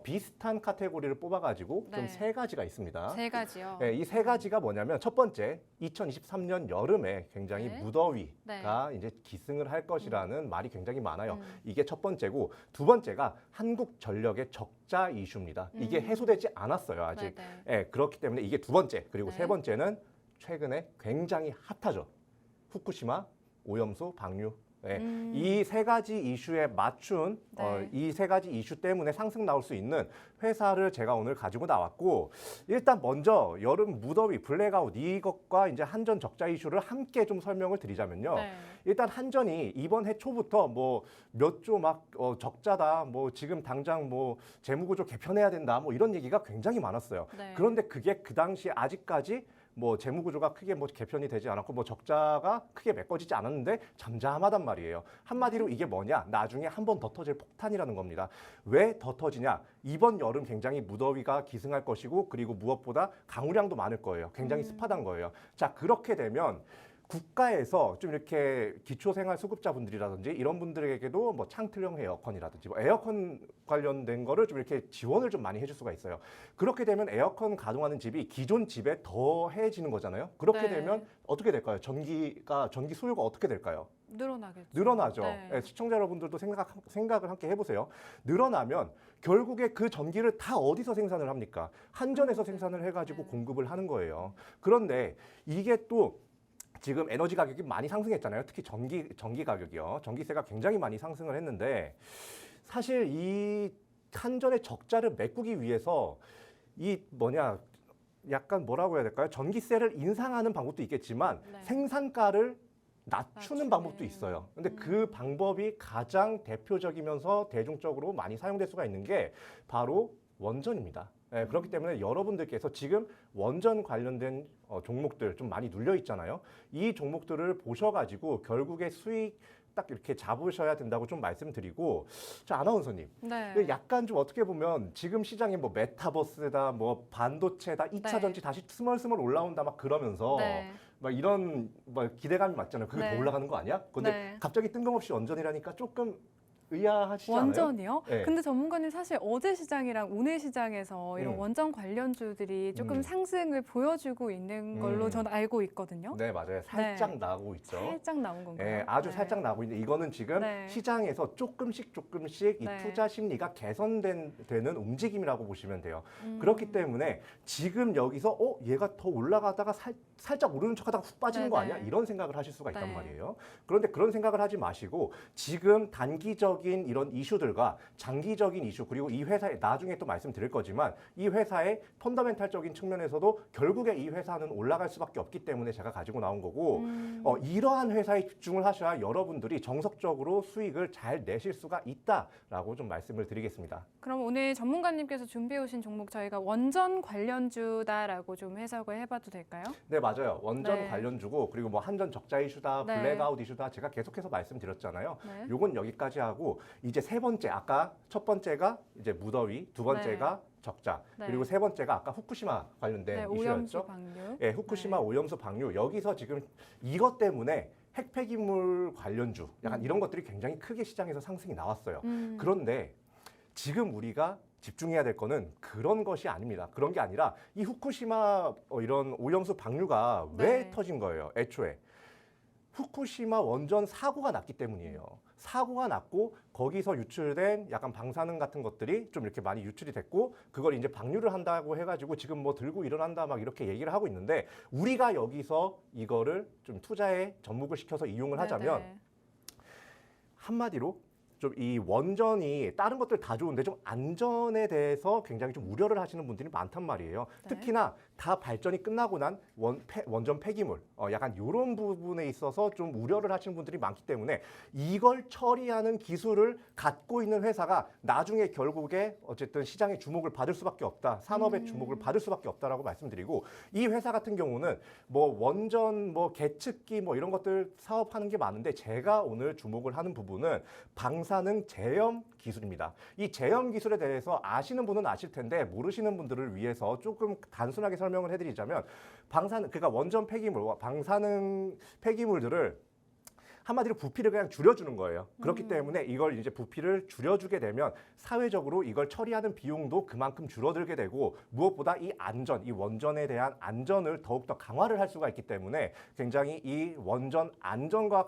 비슷한 카테고리를 뽑아가지고 네. 좀 세 가지가 있습니다. 세 가지요. 네, 이 세 가지가 뭐냐면 첫 번째, 2023년 여름에 굉장히 네. 무더위가 이제 기승을 할 것이라는 말이 굉장히 많아요. 음. 이게 첫 번째고 두 번째가 한국전력의 적자 이슈입니다. 이게 해소되지 않았어요, 아직. 네네. 네, 그렇기 때문에 이게 두 번째. 그리고 네. 세 번째는 최근에 굉장히 핫하죠. 후쿠시마 오염수 방류. 네, 이 세 가지 이슈에 맞춘 네. 이 세 가지 이슈 때문에 상승 나올 수 있는 회사를 제가 오늘 가지고 나왔고 일단 먼저 여름 무더위 블랙아웃 이것과 이제 한전 적자 이슈를 함께 좀 설명을 드리자면요. 네. 일단 한전이 이번 해 초부터 뭐 몇 조 막 적자다, 뭐 지금 당장 뭐 재무구조 개편해야 된다, 뭐 이런 얘기가 굉장히 많았어요. 네. 그런데 그게 그 당시에 아직까지 뭐 재무구조가 크게 뭐 개편이 되지 않았고 뭐 적자가 크게 메꿔지지 않았는데 잠잠하단 말이에요. 한마디로 이게 뭐냐? 나중에 한 번 더 터질 폭탄이라는 겁니다. 왜 더 터지냐? 이번 여름 굉장히 무더위가 기승할 것이고 그리고 무엇보다 강우량도 많을 거예요. 굉장히 습하단 거예요. 자, 그렇게 되면 국가에서 좀 이렇게 기초생활수급자분들이라든지 이런 분들에게도 뭐 창틀형 에어컨이라든지 뭐 에어컨 관련된 거를 좀 이렇게 지원을 좀 많이 해줄 수가 있어요. 그렇게 되면 에어컨 가동하는 집이 기존 집에 더해지는 거잖아요. 그렇게 네. 되면 어떻게 될까요? 전기 수요가 어떻게 될까요? 늘어나겠죠. 늘어나죠. 네. 예, 시청자 여러분들도 생각을 함께 해보세요. 늘어나면 결국에 그 전기를 다 어디서 생산을 합니까? 한전에서 생산을 해가지고 공급을 하는 거예요. 그런데 이게 또 지금 에너지 가격이 많이 상승했잖아요. 특히 전기 가격이요. 전기세가 굉장히 많이 상승을 했는데 사실 이 한전의 적자를 메꾸기 위해서 약간 뭐라고 해야 될까요? 전기세를 인상하는 방법도 있겠지만 네. 생산가를 낮추는 낮추는. 방법도 있어요. 근데 그 방법이 가장 대표적이면서 대중적으로 많이 사용될 수가 있는 게 바로 원전입니다. 예, 그렇기 때문에 여러분들께서 지금 원전 관련된 종목들 좀 많이 눌려 있잖아요. 이 종목들을 보셔가지고 결국에 수익 딱 이렇게 잡으셔야 된다고 좀 말씀드리고, 자, 아나운서님. 네. 약간 좀 어떻게 보면 지금 시장에 뭐 메타버스다, 뭐 반도체다, 2차 네. 전지 다시 스멀스멀 올라온다 막 그러면서 네. 막 이런 막 기대감이 맞잖아요. 그게 네. 더 올라가는 거 아니야? 근데 네. 갑자기 뜬금없이 원전이라니까 조금 의아하시지 않아요? 원전이요? 네. 근데 전문가님 사실 어제 시장이랑 오늘 시장에서 이런 음. 원전 관련주들이 조금 음. 상승을 보여주고 있는 걸로 저는 알고 있거든요. 네, 맞아요. 살짝 나고 있죠. 살짝 나온 건가요? 예, 아주 네. 살짝 나고 있는데 이거는 지금 네. 시장에서 조금씩 이 네. 투자 심리가 개선되는 움직임이라고 보시면 돼요. 음. 그렇기 때문에 지금 여기서 얘가 더 올라가다가 살짝 오르는 척하다가 훅 빠지는 거 네네. 아니야? 이런 생각을 하실 수가 있단 네. 말이에요. 그런데 그런 생각을 하지 마시고 지금 단기적인 이런 이슈들과 장기적인 이슈, 그리고 이 회사의 나중에 또 말씀드릴 거지만 이 회사의 펀더멘탈적인 측면에서도 결국에 이 회사는 올라갈 수밖에 없기 때문에 제가 가지고 나온 거고 이러한 회사에 집중을 하셔야 여러분들이 정석적으로 수익을 잘 내실 수가 있다라고 좀 말씀을 드리겠습니다. 그럼 오늘 전문가님께서 준비해 오신 종목 저희가 원전 관련주다라고 좀 해석을 해봐도 될까요? 네, 맞아요. 원전 네. 관련주고, 그리고 뭐 한전 적자 이슈다, 네. 블랙아웃 이슈다, 제가 계속해서 말씀드렸잖아요. 네. 요건 여기까지 하고, 이제 세 번째, 아까 첫 번째가 이제 무더위, 두 번째가 적자, 네. 그리고 세 번째가 아까 후쿠시마 관련된 네, 이슈였죠. 오염수 방류. 예, 후쿠시마 네. 오염수 방류. 여기서 지금 이것 때문에 핵폐기물 관련주, 약간 이런 것들이 굉장히 크게 시장에서 상승이 나왔어요. 그런데 지금 우리가 집중해야 될 거는 그런 것이 아닙니다. 그런 게 아니라 이 후쿠시마 이런 오염수 방류가 왜 네. 터진 거예요? 애초에. 후쿠시마 원전 사고가 났기 때문이에요. 사고가 났고 거기서 유출된 약간 방사능 같은 것들이 좀 이렇게 많이 유출이 됐고 그걸 이제 방류를 한다고 해가지고 지금 뭐 들고 일어난다 막 이렇게 얘기를 하고 있는데 우리가 여기서 이거를 좀 투자에 접목을 시켜서 이용을 하자면 네네. 한마디로 좀 이 원전이 다른 것들 다 좋은데 좀 안전에 대해서 굉장히 좀 우려를 하시는 분들이 많단 말이에요. 네. 특히나 다 발전이 끝나고 난 원전 폐기물, 약간 이런 부분에 있어서 좀 우려를 하시는 분들이 많기 때문에 이걸 처리하는 기술을 갖고 있는 회사가 나중에 결국에 어쨌든 시장의 주목을 받을 수밖에 없다. 산업의 주목을 받을 수밖에 없다라고 말씀드리고 이 회사 같은 경우는 뭐 원전, 뭐 계측기 뭐 이런 것들 사업하는 게 많은데 제가 오늘 주목을 하는 부분은 방사능 제염 기술입니다. 이 제염 기술에 대해서 아시는 분은 아실 텐데 모르시는 분들을 위해서 조금 단순하게 설명을 해드리자면 그러니까 원전 폐기물, 방사능 폐기물들을 한마디로 부피를 그냥 줄여주는 거예요. 그렇기 때문에 이걸 이제 부피를 줄여주게 되면 사회적으로 이걸 처리하는 비용도 그만큼 줄어들게 되고 무엇보다 이 안전, 이 원전에 대한 안전을 더욱더 강화를 할 수가 있기 때문에 굉장히 이 원전 안전과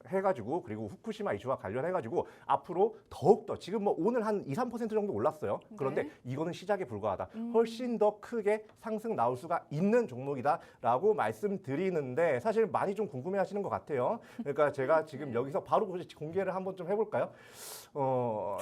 해가지고 그리고 후쿠시마 이슈와 관련해가지고 앞으로 더욱더 지금 뭐 오늘 한 2~3% 정도 올랐어요. 그런데 네. 이거는 시작에 불과하다. 훨씬 더 크게 상승 나올 수가 있는 종목이다라고 말씀드리는데 사실 많이 좀 궁금해하시는 것 같아요. 그러니까 제가 지금 여기서 바로 공개를 한번 좀 해볼까요?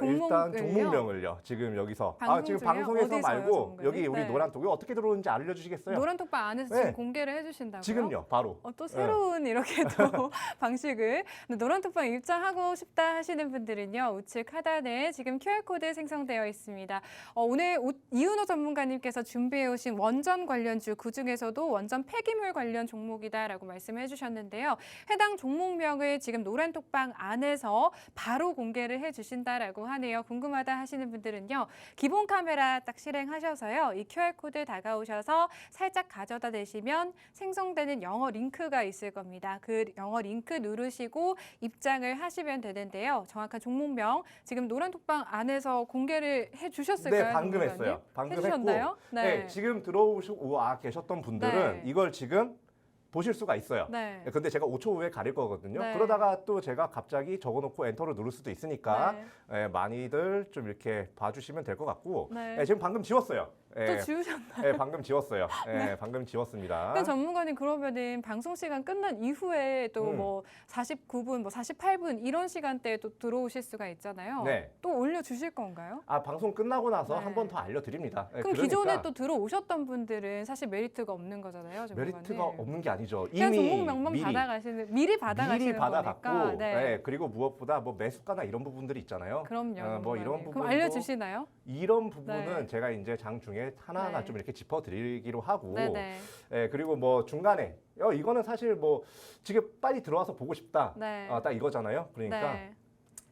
일단 종목을요? 종목명을요. 지금 여기서 방송 지금 중에요? 방송에서 어디서요, 말고 전문가님? 여기 우리 네. 노란톡이 어떻게 들어오는지 알려주시겠어요? 노란톡방 안에서 네. 지금 공개를 해주신다고요? 지금요, 바로. 또 새로운 이렇게 또 방식을 노란톡방 입장하고 싶다 하시는 분들은요 우측 하단에 지금 QR코드 생성되어 있습니다. 오늘 이은호 전문가님께서 준비해 오신 원전 관련주 그중에서도 원전 폐기물 관련 종목이다라고 말씀해 주셨는데요. 해당 종목명을 지금 노란톡방 안에서 바로 공개를 해주신다라고 하네요. 궁금하다 하시는 분들은요 기본 카메라 딱 실행하셔서요 이 QR코드 다가오셔서 살짝 가져다 대시면 생성되는 영어 링크가 있을 겁니다. 그 영어 링크 누르시고 입장을 하시면 되는데요. 정확한 종목명 지금 노란톡방 안에서 공개를 해주셨을까요? 네, 방금 전문가님? 했어요. 방금 해주셨나요? 했고, 네, 지금 들어오시고 계셨던 분들은 네. 이걸 지금 보실 수가 있어요. 네. 근데 제가 5초 후에 가릴 거거든요. 네. 그러다가 또 제가 갑자기 적어놓고 엔터를 누를 수도 있으니까 네. 많이들 좀 이렇게 봐주시면 될 것 같고 네. 지금 방금 지웠어요. 또 지우셨나요? 예, 방금 지웠어요. 예, 방금 지웠습니다. 그럼 전문가님 그러면은 방송 시간 끝난 이후에 또 뭐 49분, 뭐 48분 이런 시간대에 또 들어오실 수가 있잖아요. 네. 또 올려주실 건가요? 아, 방송 끝나고 나서 네. 한 번 더 알려드립니다. 예, 그럼 그러니까 기존에 또 들어오셨던 분들은 사실 메리트가 없는 거잖아요. 전문가님. 메리트가 없는 게 아니죠. 그냥 이미 종목명만 미리 받아가시는 미리 받아갖고, 거니까. 네. 예, 그리고 무엇보다 뭐 매수가나 이런 부분들이 있잖아요. 그럼요. 뭐 이런 그럼 부분도 알려주시나요? 이런 부분은 네. 제가 이제 장 중에 하나하나 네. 좀 이렇게 짚어드리기로 하고, 네네. 예, 그리고 뭐 중간에 이거는 사실 뭐 지금 빨리 들어와서 보고 싶다, 네. 딱 이거잖아요. 그러니까 네.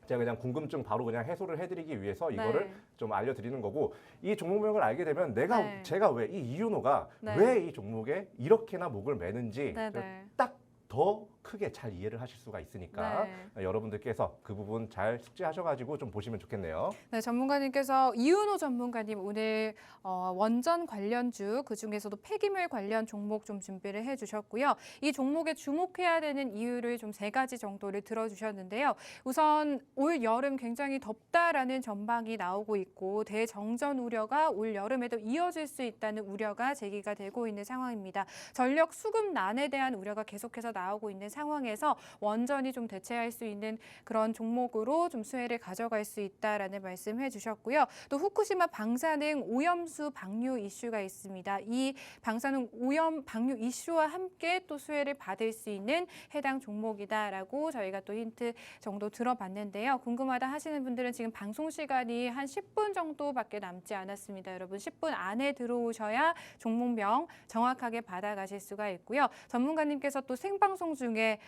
제가 그냥 궁금증 바로 그냥 해소를 해드리기 위해서 이거를 네. 좀 알려드리는 거고, 이 종목명을 알게 되면 네. 제가 왜 이 이윤호가 네. 왜 이 종목에 이렇게나 목을 매는지 네네. 딱 더 크게 잘 이해를 하실 수가 있으니까 네. 여러분들께서 그 부분 잘 숙지하셔가지고 좀 보시면 좋겠네요. 네, 전문가님께서 이윤호 전문가님 오늘 원전 관련주 그중에서도 폐기물 관련 종목 좀 준비를 해주셨고요. 이 종목에 주목해야 되는 이유를 좀 3가지 정도를 들어주셨는데요. 우선 올 여름 굉장히 덥다라는 전망이 나오고 있고 대정전 우려가 올 여름에도 이어질 수 있다는 우려가 제기가 되고 있는 상황입니다. 전력 수급난에 대한 우려가 계속해서 나오고 있는 상황에서 원전이 좀 대체할 수 있는 그런 종목으로 좀 수혜를 가져갈 수 있다라는 말씀해 주셨고요. 또 후쿠시마 방사능 오염수 방류 이슈가 있습니다. 이 방사능 오염 방류 이슈와 함께 또 수혜를 받을 수 있는 해당 종목이다라고 저희가 또 힌트 정도 들어봤는데요. 궁금하다 하시는 분들은 지금 방송 시간이 한 10분 정도밖에 남지 않았습니다. 여러분 10분 안에 들어오셔야 종목명 정확하게 받아가실 수가 있고요. 전문가님께서 또 생방송 중에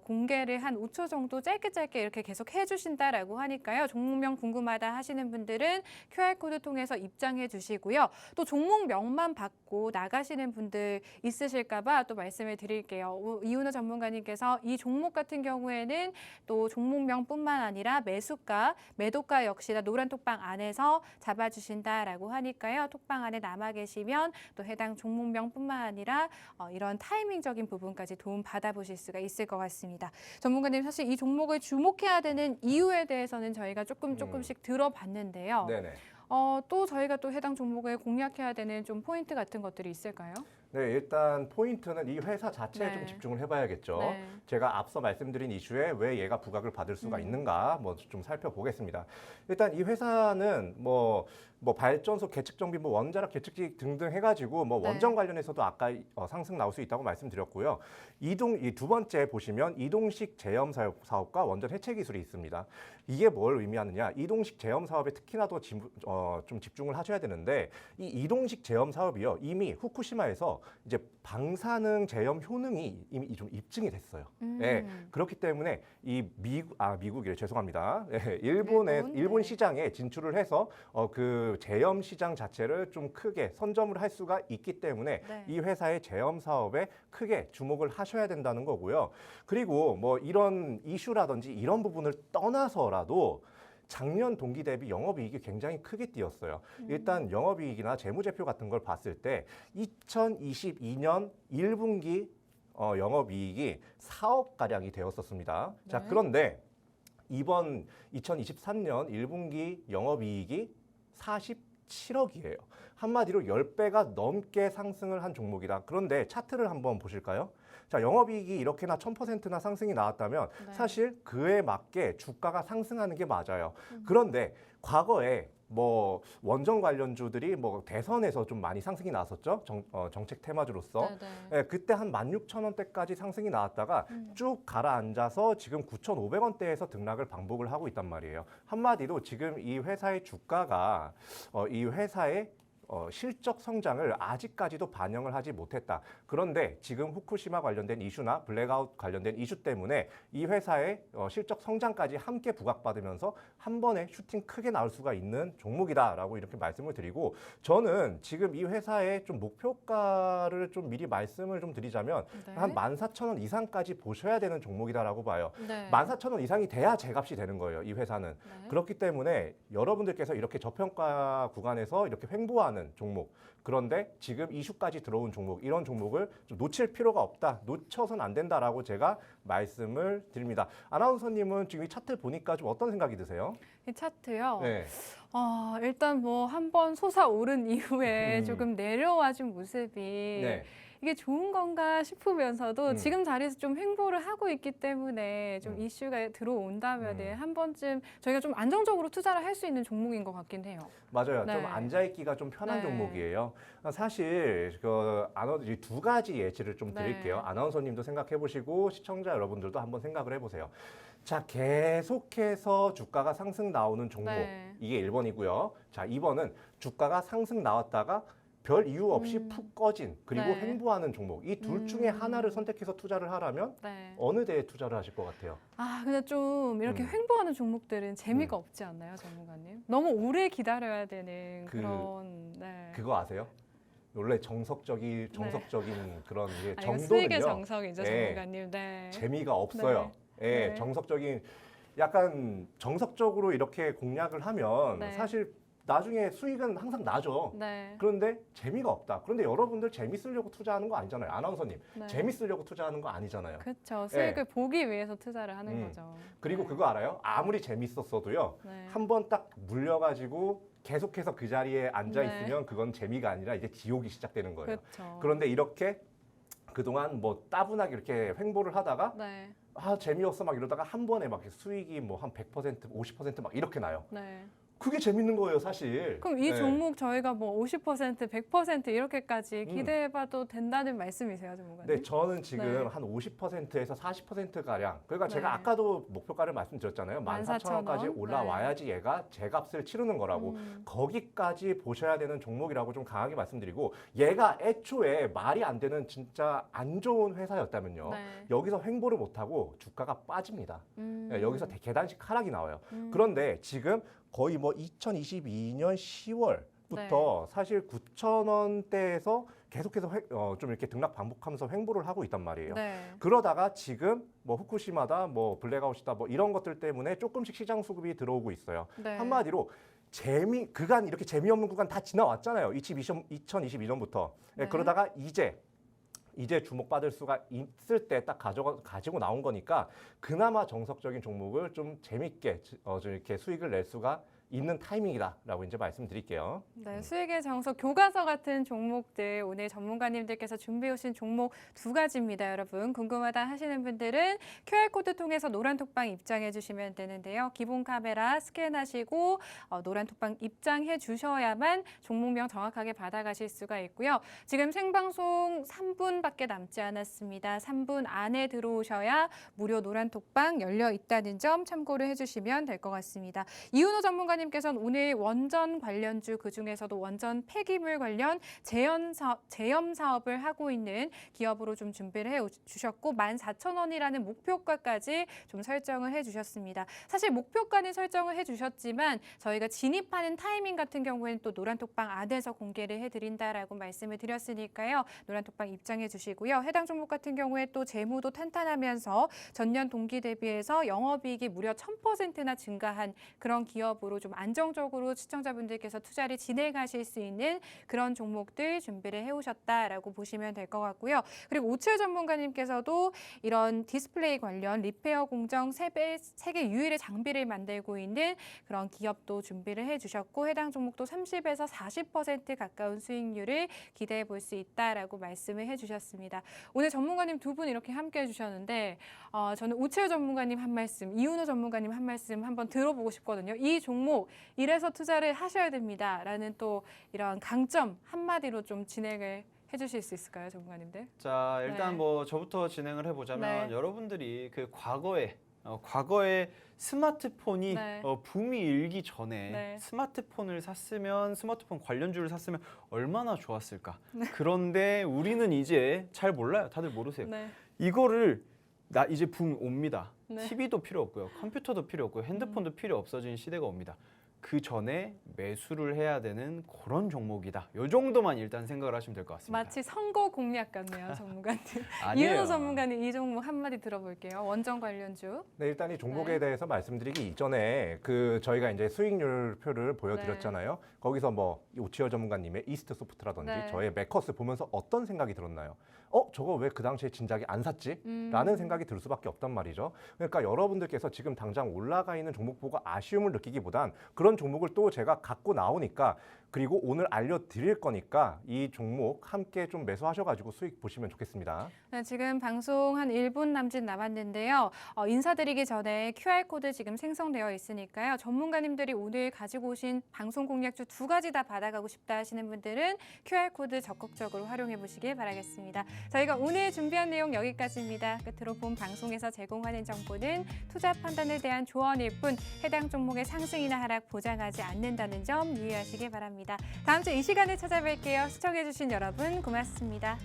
공개를 한 5초 정도 짧게 이렇게 계속 해주신다라고 하니까요. 종목명 궁금하다 하시는 분들은 QR코드 통해서 입장해 주시고요. 또 종목명만 받고 나가시는 분들 있으실까 봐 또 말씀을 드릴게요. 이윤호 전문가님께서 이 종목 같은 경우에는 또 종목명뿐만 아니라 매수가, 매도가 역시나 노란 톡방 안에서 잡아주신다라고 하니까요. 톡방 안에 남아 계시면 또 해당 종목명뿐만 아니라 이런 타이밍적인 부분까지 도움 받아보실 수가 있을 것 같습니다. 전문가님 사실 이 종목을 주목해야 되는 이유에 대해서는 저희가 조금씩 들어봤는데요. 네네. 또 저희가 또 해당 종목을 공략해야 되는 좀 포인트 같은 것들이 있을까요? 네, 일단 포인트는 이 회사 자체에 네. 좀 집중을 해봐야겠죠. 네. 제가 앞서 말씀드린 이슈에 왜 얘가 부각을 받을 수가 있는가 뭐 좀 살펴보겠습니다. 일단 이 회사는 뭐 발전소 개측 정비, 뭐 원자력 개측지 등등 해가지고 뭐 네. 원전 관련해서도 아까 상승 나올 수 있다고 말씀드렸고요. 이 두 번째 보시면 이동식 제염 사업과 원전 해체 기술이 있습니다. 이게 뭘 의미하느냐? 이동식 제염 사업에 특히나 더 좀 집중을 하셔야 되는데 이 이동식 제염 사업이요 이미 후쿠시마에서 이제 방사능 제염 효능이 이미 좀 입증이 됐어요. 예, 그렇기 때문에 이 미국이래 죄송합니다. 예, 일본 시장에 진출을 해서 그 제염 시장 자체를 좀 크게 선점을 할 수가 있기 때문에 네. 이 회사의 제염 사업에 크게 주목을 하셔야 된다는 거고요. 그리고 뭐 이런 이슈라든지 이런 부분을 떠나서라도 작년 동기 대비 영업이익이 굉장히 크게 뛰었어요. 일단 영업이익이나 재무제표 같은 걸 봤을 때 2022년 1분기 영업이익이 4억 가량이 되었었습니다. 자, 네. 그런데 이번 2023년 1분기 영업이익이 47억이에요. 한마디로 10배가 넘게 상승을 한 종목이다. 그런데 차트를 한번 보실까요? 자, 영업이익이 이렇게나 1000%나 상승이 나왔다면 네. 사실 그에 맞게 주가가 상승하는 게 맞아요. 그런데 과거에 뭐 원전 관련주들이 뭐 대선에서 좀 많이 상승이 나왔었죠. 정책 테마주로서. 네네. 예, 그때 한 16,000원대까지 상승이 나왔다가 쭉 가라앉아서 지금 9,500원대에서 등락을 반복을 하고 있단 말이에요. 한마디로 지금 이 회사의 주가가 이 회사의 실적 성장을 아직까지도 반영을 하지 못했다. 그런데 지금 후쿠시마 관련된 이슈나 블랙아웃 관련된 이슈 때문에 이 회사의 실적 성장까지 함께 부각받으면서 한 번에 슈팅 크게 나올 수가 있는 종목이다라고 이렇게 말씀을 드리고, 저는 지금 이 회사의 좀 목표가를 좀 미리 말씀을 좀 드리자면 네. 한 14,000원 이상까지 보셔야 되는 종목이다라고 봐요. 네. 14,000원 이상이 돼야 제값이 되는 거예요, 이 회사는. 네. 그렇기 때문에 여러분들께서 이렇게 저평가 구간에서 이렇게 횡보하는 많은 종목. 그런데 지금 이슈까지 들어온 종목, 이런 종목을 좀 놓칠 필요가 없다. 놓쳐서는 안 된다라고 제가 말씀을 드립니다. 아나운서님은 지금 이 차트 보니까 좀 어떤 생각이 드세요? 이 차트요. 네. 일단 뭐 한 번 솟아오른 이후에 조금 내려와준 모습이 네. 이게 좋은 건가 싶으면서도 음. 지금 자리에서 좀 횡보를 하고 있기 때문에 좀 이슈가 들어온다면은 한 번쯤 저희가 좀 안정적으로 투자를 할 수 있는 종목인 것 같긴 해요. 맞아요. 네. 좀 앉아있기가 좀 편한 네. 종목이에요. 사실 이 두 가지 예시를 좀 네. 드릴게요. 아나운서님도 생각해 보시고 시청자 여러분들도 한번 생각을 해보세요. 자, 계속해서 주가가 상승 나오는 종목. 네. 이게 1번이고요. 자, 2번은 주가가 상승 나왔다가 별 이유 없이 푹 꺼진 그리고 네. 횡보하는 종목. 이 둘 중에 하나를 선택해서 투자를 하라면 네. 어느 데에 투자를 하실 것 같아요? 근데 좀 이렇게 횡보하는 종목들은 재미가 없지 않나요, 전문가님? 너무 오래 기다려야 되는 그런. 네. 그거 아세요? 원래 정석적인 그런 게 이거 정도는요. 수익의 정석이죠, 예. 전문가님. 네. 재미가 없어요. 예, 네. 정석적인 약간 정석적으로 이렇게 공략을 하면 네. 사실 나중에 수익은 항상 나죠. 네. 그런데 재미가 없다. 그런데 여러분들 재밌으려고 투자하는 거 아니잖아요. 아나운서님. 네. 재밌으려고 투자하는 거 아니잖아요. 그렇죠. 수익을 보기 위해서 투자를 하는 음. 거죠. 그리고 네. 그거 알아요? 아무리 재밌었어도 네. 한 번 딱 물려가지고 계속해서 그 자리에 앉아 있으면 그건 재미가 아니라 이제 지옥이 시작되는 거예요. 그렇죠. 그런데 이렇게 그동안 뭐 따분하게 이렇게 횡보를 하다가 네. 재미없어 막 이러다가 한 번에 막 수익이 뭐 한 100%, 50%막 이렇게 나요. 네. 그게 재밌는 거예요, 사실. 그럼 이 네. 종목 저희가 뭐 50%, 100% 이렇게까지 기대해봐도 된다는 말씀이세요, 전문가님? 네, 저는 지금 네. 한 50%에서 40% 가량. 그러니까 네. 제가 아까도 목표가를 말씀드렸잖아요. 14,000원까지 14,000원. 올라와야지 얘가 제 값을 치르는 거라고. 거기까지 보셔야 되는 종목이라고 좀 강하게 말씀드리고, 얘가 애초에 말이 안 되는 진짜 안 좋은 회사였다면요. 네. 여기서 횡보를 못하고 주가가 빠집니다. 네, 여기서 계단식 하락이 나와요. 음. 그런데 지금 거의 뭐 2022년 10월부터 사실 9,000원대에서 계속해서 좀 이렇게 등락 반복하면서 횡보를 하고 있단 말이에요. 네. 그러다가 지금 뭐 후쿠시마다 뭐 블랙아웃이다 뭐 이런 것들 때문에 조금씩 시장 수급이 들어오고 있어요. 네. 한마디로 그간 이렇게 재미없는 구간 다 지나왔잖아요. 2022년부터. 네. 그러다가 이제 주목받을 수가 있을 때 딱 가지고 나온 거니까 그나마 정석적인 종목을 좀 재밌게 좀 이렇게 수익을 낼 수가 있는 타이밍이다라고 이제 말씀드릴게요. 네, 수익의 정석 교과서 같은 종목들 오늘 전문가님들께서 준비해 오신 종목 두 가지입니다, 여러분. 궁금하다 하시는 분들은 QR코드 통해서 노란톡방 입장해 주시면 되는데요. 기본 카메라 스캔하시고 노란톡방 입장해 주셔야만 종목명 정확하게 받아가실 수가 있고요. 지금 생방송 3분밖에 남지 않았습니다. 3분 안에 들어오셔야 무료 노란톡방 열려 있다는 점 참고를 해주시면 될 것 같습니다. 이윤호 전문가님께서는 오늘 원전 관련주 그중에서도 원전 폐기물 관련 제염 사업을 하고 있는 기업으로 좀 준비를 해주셨고 14,000원이라는 목표가까지 좀 설정을 해주셨습니다. 사실 목표가는 설정을 해주셨지만 저희가 진입하는 타이밍 같은 경우에는 또 노란톡방 안에서 공개를 해드린다라고 말씀을 드렸으니까요. 노란톡방 입장해 주시고요. 해당 종목 같은 경우에 또 재무도 탄탄하면서 전년 동기 대비해서 영업이익이 무려 1000%나 증가한 그런 기업으로 좀 안정적으로 시청자분들께서 투자를 진행하실 수 있는 그런 종목들 준비를 해오셨다라고 보시면 될 것 같고요. 그리고 오치열 전문가님께서도 이런 디스플레이 관련 리페어 공정 세계 유일의 장비를 만들고 있는 그런 기업도 준비를 해주셨고 해당 종목도 30에서 40% 가까운 수익률을 기대해 볼 수 있다라고 말씀을 해주셨습니다. 오늘 전문가님 두 분 이렇게 함께 해주셨는데 저는 오치열 전문가님 한 말씀, 이윤호 전문가님 한 말씀 한번 들어보고 싶거든요. 이 종목 이래서 투자를 하셔야 됩니다라는 또 이런 강점 한마디로 좀 진행을 해주실 수 있을까요, 전문가님들? 자, 일단 네. 뭐 저부터 진행을 해보자면 네. 여러분들이 그 과거에 스마트폰이 네. 붐이 일기 전에 네. 스마트폰을 샀으면 스마트폰 관련주를 샀으면 얼마나 좋았을까. 네. 그런데 우리는 이제 잘 몰라요. 다들 모르세요. 네. 이거를 이제 붐 옵니다. 네. TV도 필요 없고요. 컴퓨터도 필요 없고요. 핸드폰도 필요 없어진 시대가 옵니다. 그 전에 매수를 해야 되는 그런 종목이다. 이 정도만 일단 생각을 하시면 될 것 같습니다. 마치 선거 공략 같네요, 전문가님. 아니에요. 이은호 전문가님 이 종목 한마디 들어볼게요. 원전 관련주. 네, 일단 이 종목에 네. 대해서 말씀드리기 이전에 저희가 이제 수익률 표를 보여드렸잖아요. 거기서 뭐 오치어 전문가님의 이스트 소프트라든지 네. 저의 메커스 보면서 어떤 생각이 들었나요? 저거 왜 그 당시에 진작에 안 샀지? 음. 라는 생각이 들 수밖에 없단 말이죠. 그러니까 여러분들께서 지금 당장 올라가 있는 종목 보고 아쉬움을 느끼기보단 그런 종목을 또 제가 갖고 나오니까 그리고 오늘 알려드릴 거니까 이 종목 함께 좀 매수하셔가지고 수익 보시면 좋겠습니다. 네, 지금 방송 한 1분 남짓 남았는데요. 인사드리기 전에 QR코드 지금 생성되어 있으니까요. 전문가님들이 오늘 가지고 오신 방송 공략주 2가지 다 받아가고 싶다 하시는 분들은 QR코드 적극적으로 활용해 보시길 바라겠습니다. 저희가 오늘 준비한 내용 여기까지입니다. 끝으로 본 방송에서 제공하는 정보는 투자 판단에 대한 조언일 뿐 해당 종목의 상승이나 하락 보장하지 않는다는 점 유의하시기 바랍니다. 다음 주 이 시간에 찾아뵐게요. 시청해주신 여러분 고맙습니다.